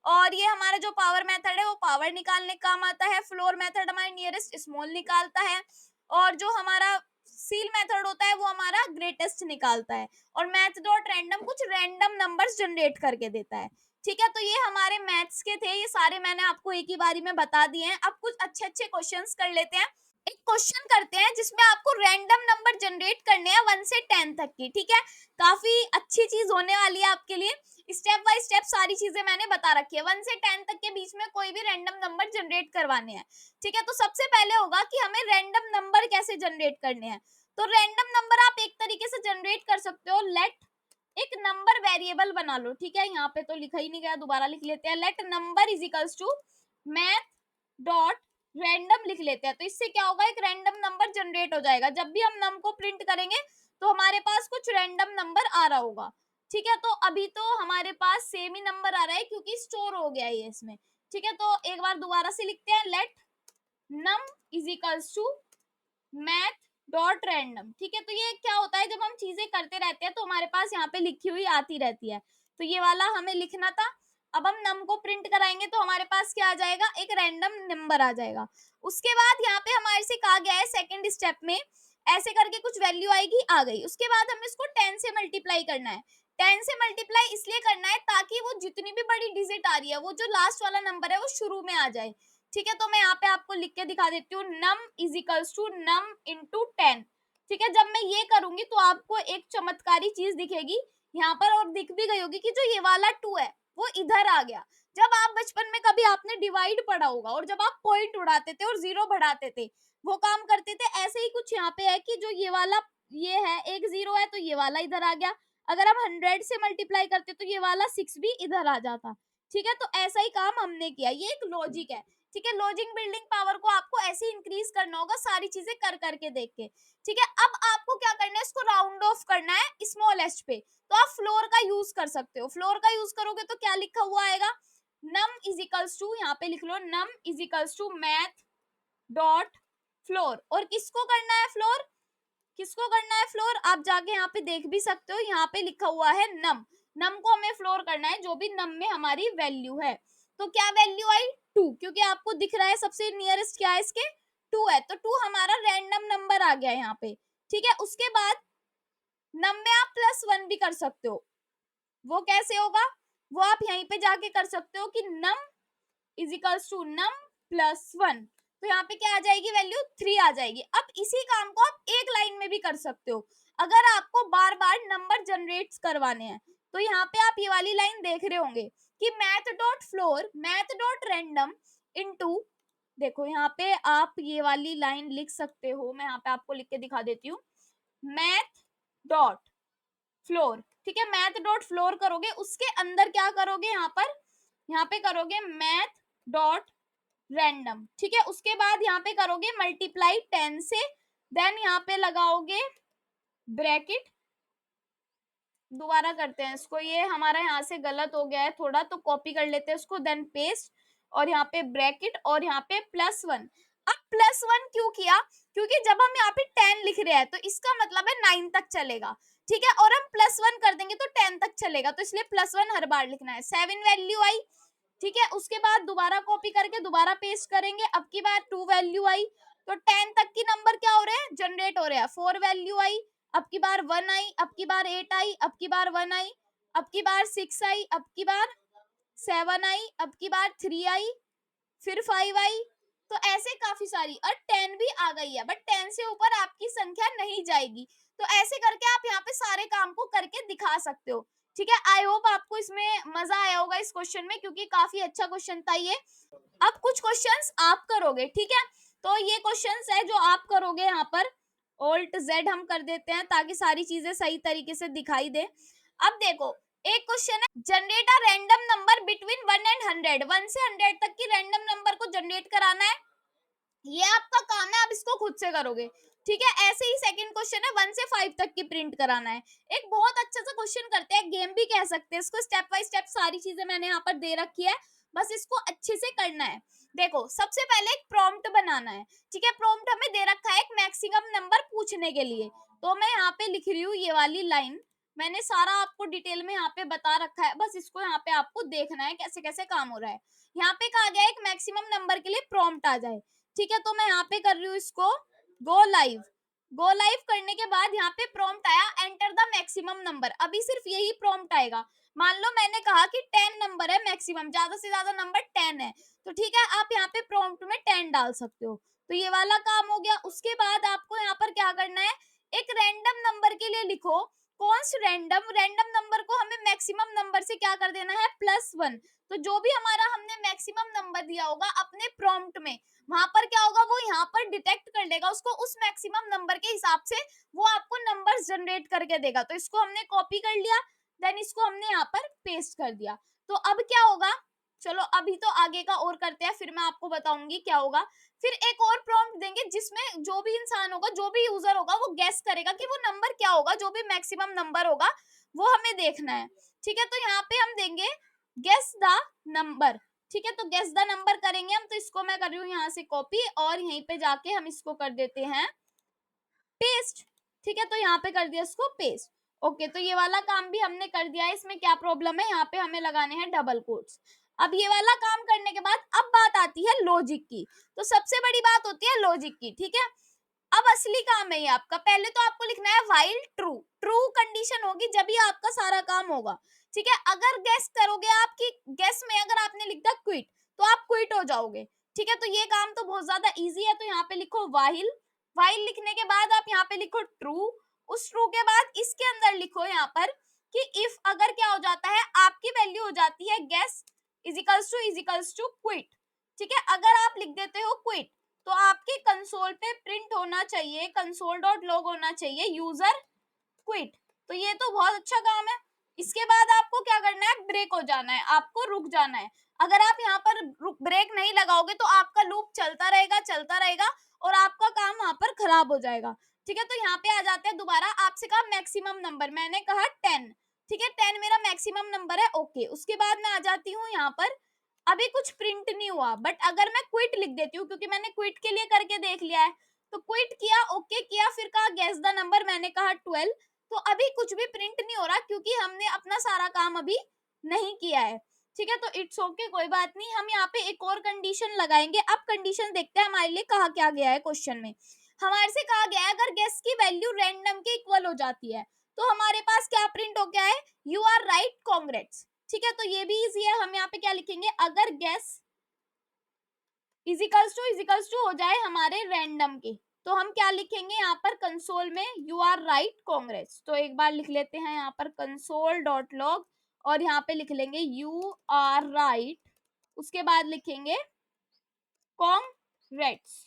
और ये हमारा जो पावर मेथड है वो पावर निकालने का काम आता है। फ्लोर मेथड हमारा नियरेस्ट स्मॉल निकालता है, और जो हमारा सील मेथड होता है वो हमारा ग्रेटेस्ट निकालता है। और math.random कुछ रैंडम नंबर्स जनरेट करके देता है। ठीक है, तो ये हमारे मैथ्स के थे, ये सारे मैंने आपको एक ही बारी में बता दिए हैं। अब कुछ अच्छे अच्छे क्वेश्चंस कर लेते हैं। एक क्वेश्चन करते हैं जिसमें आपको रैंडम नंबर जनरेट करने हैं 1 से 10 तक की। ठीक है, काफी अच्छी चीज होने वाली है आपके लिए, स्टेप बाय स्टेप सारी चीजें मैंने बता रखी है। 1 से 10 तक के बीच में कोई भी रैंडम नंबर जनरेट करवाने हैं। ठीक है, तो सबसे पहले होगा कि हमें रैंडम नंबर कैसे जनरेट करने हैं। तो रैंडम नंबर आप एक तरीके से जनरेट कर सकते हो, लेट एक नंबर वेरिएबल बना लो। ठीक है, यहाँ पे तो लिखा ही नहीं गया, दोबारा लिख लेते हैं, let number is equals to math dot random लिख लेते हैं। तो इससे क्या होगा, एक रैंडम नंबर जनरेट हो जाएगा। जब भी हम नम को प्रिंट करेंगे तो हमारे पास कुछ रैंडम नंबर आ रहा होगा। ठीक है, तो अभी तो हमारे पास सेम ही नंबर आ रहा है क्योंकि स्टोर हो गया है ये इसमें। ठीक है, तो एक बार दोबारा से लिखते हैं, let num is equals to math dot random. ठीक है, तो ये क्या होता है, जब हम चीजें करते रहते हैं तो हमारे पास यहाँ पे लिखी हुई आती रहती है, तो ये वाला हमें लिखना था। अब हम नम को प्रिंट कराएंगे तो हमारे पास क्या आ जाएगा, एक रैंडम नंबर आ जाएगा। उसके बाद यहाँ पे हमारे से कहा गया है सेकंड स्टेप में ऐसे करके कुछ वैल्यू आएगी, आ गई। उसके बाद हमें इसको 10 से मल्टीप्लाई करना है। 10 से मल्टीप्लाई इसलिए करना है ताकि वो जितनी भी बड़ी डिजिट आ रही है, वो जो लास्ट वाला नंबर है वो शुरू में आ जाए। ठीक है, तो मैं यहाँ पे आपको लिख के दिखा देती हूँ, num is equals to num into 10। ठीक है, जब मैं ये करूंगी तो आपको एक चमत्कारी चीज दिखेगी यहाँ पर, और दिख भी गई होगी कि जो ये वाला 2 है वो इधर आ गया। जब आप बचपन में कभी आपने डिवाइड पढ़ा होगा, और जब आप पॉइंट उड़ाते थे और जीरो बढ़ाते थे, वो काम करते थे, ऐसे ही कुछ यहाँ पे है कि जो ये वाला ये है, एक जीरो है तो ये वाला इधर आ गया। अगर हम 100 से मल्टीप्लाई करते तो ये वाला 6 भी इधर आ जाता। ठीक है, तो ऐसा ही काम हमने किया, ये एक लॉजिक है। ठीक है, लॉजिक बिल्डिंग पावर को आपको ऐसे इंक्रीज करना होगा सारी चीजें कर करके देख के। ठीक है, अब आपको क्या करना है, इसको राउंड ऑफ करना है स्मॉलेस्ट पे, तो आप फ्लोर का यूज कर सकते हो। फ्लोर का यूज करोगे तो क्या लिखा हुआ आएगा, नम इज इक्वल्स टू, यहाँ पे लिख लो num is equals to math dot floor. और किसको करना है फ्लोर, किसको करना है फ्लोर, आप जाके यहाँ पे देख भी सकते हो, यहाँ पे लिखा हुआ है नम। नम को हमें फ्लोर करना है, जो भी नम में हमारी वैल्यू है। तो क्या वैल्यू आई, 2, क्योंकि आपको दिख रहा है सबसे नियरेस्ट क्या है इसके, 2 है, तो 2 हमारा रैंडम नंबर आ गया यहाँ पे। ठीक है, उसके बाद नम में आप +1 भी कर सकते हो। वो कैसे होगा, वो आप यहीं पे जाके कर सकते हो कि num is equals to num plus 1, तो यहाँ पे क्या आ जाएगी वैल्यू 3 आ जाएगी। अब इसी काम को आप एक लाइन में भी कर सकते हो अगर आपको बार बार नंबर जनरेट करवाने हैं। तो यहाँ पे आप ये वाली लाइन देख रहे होंगे कि math dot floor math dot random into, देखो यहाँ पे आप ये वाली लाइन लिख सकते हो, मैं यहाँ पे आपको लिख के दिखा देती हूँ, मैथ डॉट फ्लोर, ठीक है, मैथ डॉट फ्लोर करोगे, उसके अंदर क्या करोगे, यहाँ पे करोगे मैथ डॉट रैंडम, ठीक है, उसके बाद यहाँ पे करोगे मल्टीप्लाई 10 से, देन यहाँ पे लगाओगे ब्रैकेट, दोबारा करते हैं इसको, ये हमारा यहाँ से गलत हो गया है थोड़ा, तो कॉपी कर लेते हैं उसको, देन पेस्ट, और यहाँ पे ब्रैकेट, और यहाँ पे +1। अब +1 क्यों किया, क्योंकि जब हम यहाँ पे 10 लिख रहे हैं तो इसका मतलब है 9 तक चलेगा, ठीक है, और हम +1 कर देंगे तो 10 तक चलेगा, तो इसलिए +1 हर बार लिखना है। 7 वैल्यू आई, ठीक है, उसके बाद दोबारा कॉपी करके दोबारा पेस्ट करेंगे, अब की बार 2 वैल्यू आई, तो 10 तक की नंबर क्या हो रहे हैं, जनरेट हो रहे हैं। 4 वैल्यू आई, अब की बार 1 आई, अब की बार 8 आई, अब की बार 1 आई, अब की बार 6 आई, अब की बार 7 आई, अब की बार 3 आई, फिर 5 आई, तो ऐसे काफी सारी, और 10 भी आ गई है, बट 10 से ऊपर आपकी संख्या नहीं जाएगी। तो ऐसे करके आप यहाँ पे सारे काम को करके दिखा सकते हो, ठीक है। आई होप आपको इसमें मजा आया होगा इस क्वेश्चन में, क्योंकि काफी अच्छा क्वेश्चन था ये। अब कुछ क्वेश्चंस आप करोगे, ठीक है, तो ये क्वेश्चंस है जो आप करोगे, यहाँ पर Alt Z हम कर देते हैं ताकि सारी चीजें सही तरीके से दिखाई दे। अब देखो, एक क्वेश्चन है, generate a random number between 1 and 100, 1 से 100 तक की रैंडम नंबर को जनरेट कराना है, ये आपका काम है, आप इसको खुद से करोगे, ठीक है। ऐसे ही सेकंड क्वेश्चन है, 1 से 5 तक की प्रिंट कराना है। एक बहुत अच्छा सा क्वेश्चन करते हैं, गेम भी कह सकते हैं इसको, स्टेप बाय स्टेप सारी चीजें मैंने यहाँ पर दे रखी है, बस इसको अच्छे से करना है। देखो, सबसे पहले एक प्रॉम्प्ट बनाना है, ठीक है, प्रॉम्प्ट हमें दे रखा है एक मैक्सिमम नंबर पूछने के लिए, तो मैं यहाँ पे लिख रही हूँ ये वाली लाइन, मैंने सारा आपको डिटेल में यहाँ पे बता रखा है, बस इसको यहाँ पे आपको देखना है कैसे कैसे काम हो रहा है। यहाँ पे कहा गया एक मैक्सिमम नंबर के लिए प्रॉम्प्ट आ जाए, ठीक है, तो मैं यहाँ पे कर रही हूँ इसको गो लाइव। गो लाइव करने के बाद यहाँ पे प्रॉम्प्ट आया एंटर द मैक्सिमम नंबर, अभी सिर्फ यही प्रॉम्प्ट आएगा। मान लो मैंने कहा कि 10 नंबर है मैक्सिमम, ज्यादा से ज्यादा नंबर 10 है, तो ठीक है, आप यहाँ पे प्रॉम्प्ट में 10 डाल सकते हो, तो ये वाला काम हो गया। उसके बाद आपको यहाँ पर क्या करना है, एक रैंडम नंबर के लिए लिखो कॉन्स्ट रैंडम, रैंडम नंबर को हमें मैक्सिमम नंबर से क्या कर देना है, +1, तो जो भी हमारा हमने मैक्सिमम नंबर दिया होगा अपने प्रॉम्प्ट में, वहां पर क्या होगा, वो यहाँ पर डिटेक्ट कर लेगा उसको, उस मैक्सिमम नंबर के हिसाब से वो आपको नंबर्स जनरेट करके देगा। तो इसको हमने कॉपी कर लिया, देन इसको हमने यहाँ पर पेस्ट कर दिया। तो अब क्या होगा, चलो अभी तो आगे का और करते हैं, फिर मैं आपको बताऊंगी क्या होगा। फिर एक और प्रॉम्प्ट देंगे जिसमें जो भी इंसान होगा, जो भी यूजर होगा, वो गेस करेगा कि वो नंबर क्या होगा, जो भी मैक्सिमम नंबर होगा वो हमें देखना है, ठीक है। तो यहाँ पे हम देंगे गेस द नंबर, ठीक है, तो गेस द नंबर करेंगे हम, तो इसको मैं कर रही हूँ यहाँ से कॉपी, और यहीं पे जाके हम इसको कर देते हैं पेस्ट, ठीक है, तो यहाँ पे कर दिया इसको पेस्ट। ओके, तो ये वाला काम भी हमने कर दिया है, इसमें क्या प्रॉब्लम है, यहाँ पे हमें लगाने हैं डबल कोट्स। अब ये वाला काम करने के बाद अब बात आती है लॉजिक की, तो सबसे बड़ी बात होती है लॉजिक की, ठीक है। अब असली काम है ये आपका, पहले तो आपको लिखना है व्हाइल ट्रू, ट्रू कंडीशन होगी जब ही आपका सारा काम होगा, ठीक है। अगर गेस करोगे, आपकी गेस में अगर आपने लिख दिया क्विट, तो आप क्विट हो जाओगे, ठीक है। तो ये काम तो बहुत ज्यादा इजी है, तो यहाँ पे लिखो व्हाइल, व्हाइल लिखने के बाद आप यहाँ पे लिखो ट्रू, उस ट्रू के बाद इसके अंदर लिखो यहाँ पर कि इफ अगर क्या हो जाता है, आपकी वैल्यू हो जाती है guess is equals to quit, ठीक है। अगर आप लिख देते हो क्विट, तो आपके कंसोल पे प्रिंट होना चाहिए, कंसोल डॉट लॉग होना चाहिए यूजर क्विट, तो ये तो बहुत अच्छा काम है। इसके बाद आपको क्या करना है, ब्रेक हो जाना है, आपको रुक जाना है। अगर आप यहाँ पर ब्रेक नहीं लगाओगे तो आपका लूप चलता रहेगा और आपका काम वहां पर खराब हो जाएगा, ठीक है। तो यहाँ पे आ जाते हैं दोबारा, आपसे कहा मैक्सिमम नंबर, मैंने कहा 10, ठीक है, 10 मेरा मैक्सिमम नंबर है, ओके। उसके बाद मैं आ जाती हूँ यहाँ पर, अभी कुछ प्रिंट नहीं हुआ, बट अगर मैं क्विट लिख देती हूँ, क्योंकि मैंने क्विट के लिए करके देख लिया है, तो क्विट किया, ओके किया, फिर कहा गेस द नंबर, मैंने कहा 12, तो अभी कुछ भी प्रिंट नहीं हो रहा क्योंकि हमने अपना सारा काम अभी नहीं किया है, ठीक है। तो इट्स ओके, कोई बात नहीं, हम यहाँ पे एक और कंडीशन लगाएंगे। अब कंडीशन देखते हैं हमारे लिए कहा क्या गया है क्वेश्चन में। हमारे से कहा गया है अगर गेस की वैल्यू रैंडम के इक्वल हो जाती है, तो हमारे पास क्या प्रिंट हो गया है, यू आर राइट कॉन्ग्रेट्स। ठीक है, तो ये भी इजी है। हम यहाँ पे क्या लिखेंगे, अगर गेस इजिकल्स टू हो जाए हमारे रैंडम के, तो हम क्या लिखेंगे यहाँ पर कंसोल में, यू आर राइट कॉन्ग्रेट्स। तो एक बार लिख लेते हैं यहाँ पर कंसोल डॉट लॉग, और यहाँ पे लिख लेंगे यू आर राइट, उसके बाद लिखेंगे कॉन्ग्रेट्स।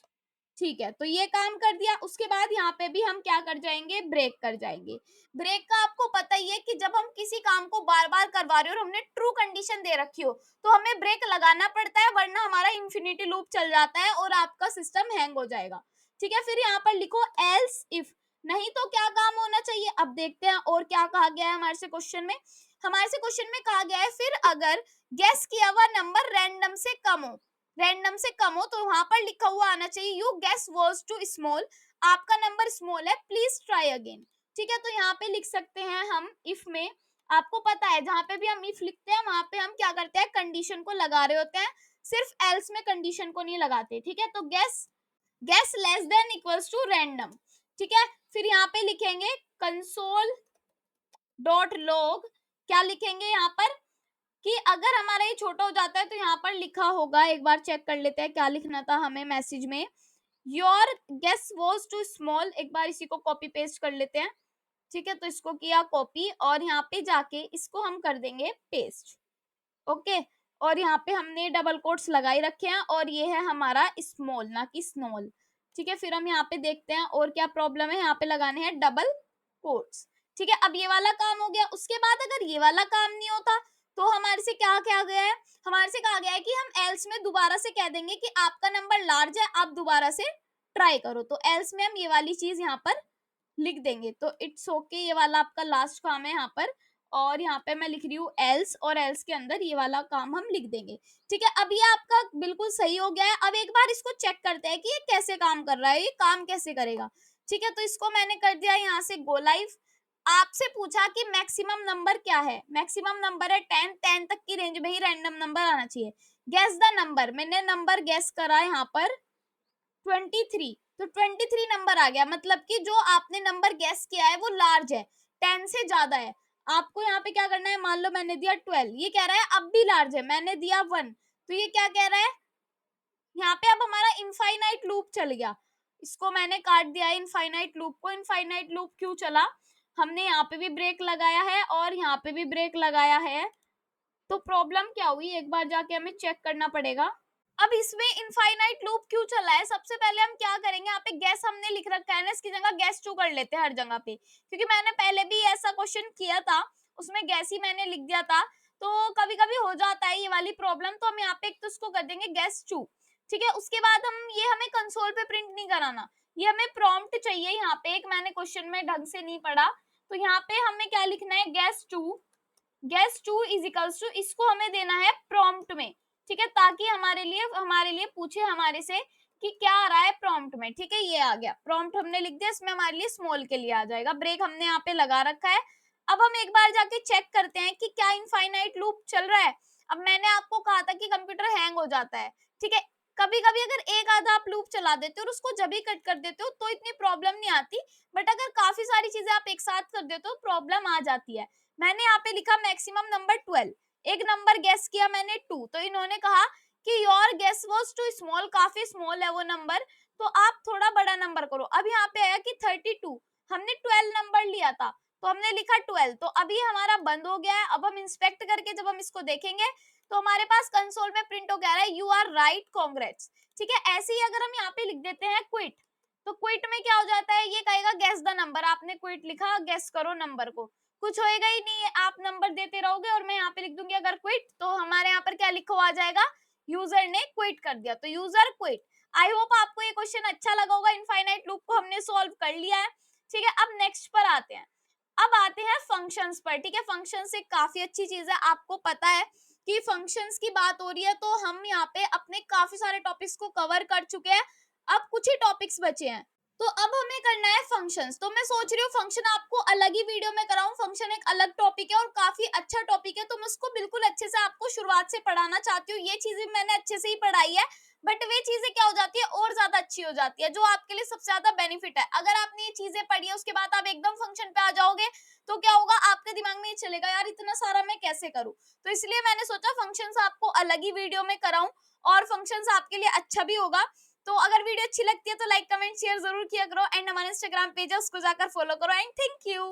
ठीक है, तो ये काम कर दिया। उसके बाद यहाँ पे भी हम क्या कर जाएंगे, ब्रेक कर जाएंगे। ब्रेक का आपको पता ही है कि जब हम किसी काम को बार बार करवा रहे हो और हमने ट्रू कंडीशन दे रखी हो तो हमें ब्रेक लगाना पड़ता है, वरना हमारा इंफिनिटी लूप चल जाता है और आपका सिस्टम हैंग हो जाएगा। ठीक है, फिर यहाँ पर लिखो एल्स इफ, नहीं तो क्या काम होना चाहिए। अब देखते हैं और क्या कहा गया है हमारे से क्वेश्चन में। हमारे से क्वेश्चन में कहा गया है फिर अगर गेस किया हुआ नंबर रैंडम से कम हो, रैंडम से कम हो, तो वहां पर लिखा हुआ आना चाहिए you guess was too small, आपका नंबर स्मॉल है, प्लीज ट्राई अगेन। ठीक है, तो यहाँ पे लिख सकते हैं हम इफ में, आपको पता है जहां पे भी हम इफ लिखते हैं वहां पे हम क्या करते हैं, कंडीशन को लगा रहे होते हैं, सिर्फ एल्स में कंडीशन को नहीं लगाते। ठीक है, तो guess less than equals to random. ठीक है, फिर यहाँ पे लिखेंगे कंसोल डॉट लॉग, क्या लिखेंगे यहाँ पर कि अगर हमारा ये छोटा हो जाता है तो यहाँ पर लिखा होगा, एक बार चेक कर लेते हैं क्या लिखना था हमें मैसेज में, your guess was too small. एक बार इसी को कॉपी पेस्ट कर लेते हैं। ठीक है, तो इसको किया कॉपी और यहाँ पे जाके इसको हम कर देंगे पेस्ट। ओके, और यहाँ पे हमने डबल कोट्स लगाई रखे हैं और ये है हमारा स्मॉल ना कि स्मॉल। ठीक है, फिर हम यहाँ पे देखते हैं और क्या प्रॉब्लम है, यहाँ पे लगाने हैं डबल कोट्स। ठीक है, अब ये वाला काम हो गया। उसके बाद अगर ये वाला काम नहीं होता तो हमारे से क्या क्या गया है, हमारे से कहा गया है कि हम एल्स में दोबारा से कह देंगे कि आपका नंबर लार्ज है, आप दोबारा से ट्राई करो। तो एल्स में हम ये वाली चीज यहाँ पर लिख देंगे। तो इट्स ओके, ये वाला आपका लास्ट काम है यहाँ पर, और यहाँ पे मैं लिख रही हूँ एल्स, और एल्स के अंदर ये वाला काम हम लिख देंगे। ठीक है, अब ये आपका बिल्कुल सही हो गया है। अब एक बार इसको चेक करते हैं कि ये कैसे काम कर रहा है, ये काम कैसे करेगा। ठीक है, तो इसको मैंने कर दिया यहाँ से गो लाइव। आपसे पूछा कि मैक्सिमम नंबर क्या है, मैक्सिमम नंबर है 10, 10 तक की रेंज में ही रैंडम नंबर आना चाहिए। गेस द नंबर, मैंने नंबर गेस करा यहाँ पर 23, तो 23 नंबर आ गया, मतलब कि जो आपने नंबर गेस किया है वो लार्ज है, 10 से ज्यादा है। आपको यहाँ पे क्या करना है, मान लो मैंने दिया 12, ये कह रहा है अब भी लार्ज है, मैंने दिया 1, तो ये क्या कह रहा है, यहाँ पे अब हमारा इनफाइनाइट लूप चल गया। इसको मैंने काट दिया है इनफाइनाइट लूप को। इनफाइनाइट लूप क्यों चला, हमने यहाँ पे भी ब्रेक लगाया है और यहाँ पे भी ब्रेक लगाया है, तो प्रॉब्लम क्या हुई एक बार जाके हमें चेक करना पड़ेगा। अब इसमें इनफाइनाइट लूप क्यों चला है, सबसे पहले हम क्या करेंगे, यहाँ पे गैस हमने लिख रखा है ना, इसकी जगह गैस टू कर लेते हैं हर जगह पे, क्योंकि मैंने पहले भी ऐसा क्वेश्चन किया था, उसमें गैस ही मैंने लिख दिया था। तो कभी कभी हो जाता है ये वाली प्रॉब्लम, तो हम यहाँ पे एक तो इसको कर देंगे गैस टू। ठीक है, उसके बाद हम ये हमें कंसोल पे प्रिंट नहीं कराना, ये हमें प्रॉम्प्ट चाहिए। यहाँ पे एक मैंने क्वेश्चन में ढंग से नहीं पढ़ा, तो यहाँ पे हमें क्या लिखना है, guess two is equals to, इसको हमें देना है प्रॉम्प्ट में। ठीक है, ताकि हमारे लिए पूछे हमारे से कि क्या आ रहा है प्रॉम्प्ट में। ठीक है, ये आ गया प्रॉम्प्ट, हमने लिख दिया, इसमें हमारे लिए स्मॉल के लिए आ जाएगा। ब्रेक हमने यहाँ पे लगा रखा है। अब हम एक बार जाके चेक करते हैं कि क्या इनफाइनाइट लूप चल रहा है। अब मैंने आपको कहा था कि कंप्यूटर हैंग हो जाता है। ठीक है, कभी कभी अगर एक आधा आप लूप चला देते हो और उसको जब ही कट कर देते हो तो इतनी प्रॉब्लम नहीं आती, बट अगर काफी सारी चीजें आप एक साथ कर देते हो प्रॉब्लम आ जाती है। मैंने यहाँ पे लिखा मैक्सिमम नंबर 12, एक नंबर गेस किया मैंने 2, तो इन्होंने कहा कि your guess was too small, काफी स्मॉल है वो नंबर, तो आप थोड़ा बड़ा नंबर करो। अब यहाँ पे आया कि 32, हमने 12 नंबर लिया था तो हमने लिखा 12, तो अभी हमारा बंद हो गया है। अब हम इंस्पेक्ट करके जब हम इसको देखेंगे तो हमारे पास कंसोल में प्रिंट हो गया है यू आर राइट कॉन्ग्रेट्स। ठीक है, ऐसे ही अगर हम यहाँ पे लिख देते हैं क्विट, तो क्विट में क्या हो जाता है, ये कहेगा गेस द नंबर, आपने क्विट लिखा, गेस करो नंबर को, कुछ होएगा ही नहीं है, आप नंबर देते रहोगे और मैं यहाँ पे लिख दूंगी अगर क्विट, तो हमारे यहाँ पर क्या लिखा हुआ आ जाएगा, यूजर ने क्विट कर दिया, तो यूजर क्विट। आई होप आपको ये क्वेश्चन अच्छा लगा होगा, इनफाइनाइट लूप को हमने सॉल्व कर लिया है। ठीक है, अब नेक्स्ट पर आते हैं, अब आते हैं फंक्शंस पर। ठीक है, फंक्शंस एक काफी अच्छी चीज है, आपको पता है कि फंक्शंस की बात हो रही है, तो हम यहाँ पे अपने काफी सारे टॉपिक्स को कवर कर चुके हैं, अब कुछ ही टॉपिक्स बचे हैं। तो अब हमें करना है फंक्शंस, तो मैं सोच रही हूँ फंक्शन आपको अलग ही वीडियो में कराऊं, फंक्शन एक अलग टॉपिक है और काफी अच्छा टॉपिक है, तो मैं उसको बिल्कुल अच्छे से आपको शुरुआत से पढ़ाना चाहती हूँ। ये चीजें मैंने अच्छे से ही पढ़ाई है, बट वे चीजें क्या हो जाती है और ज्यादा अच्छी हो जाती है, जो आपके लिए सबसे ज्यादा बेनिफिट है। अगर आपने ये चीजें पढ़ी है उसके बाद आप एकदम फंक्शन पे आ जाओगे तो क्या होगा, आपके दिमाग में ये चलेगा यार इतना सारा मैं कैसे करूं। तो इसलिए मैंने सोचा फंक्शंस आपको अलग ही वीडियो में कराऊं, और फंक्शंस आपके लिए अच्छा भी होगा। तो अगर वीडियो अच्छी लगती है तो लाइक कमेंट शेयर जरूर किया करो, एंड हमारे इंस्टाग्राम पेज है उसको जाकर फॉलो करो, एंड थैंक यू।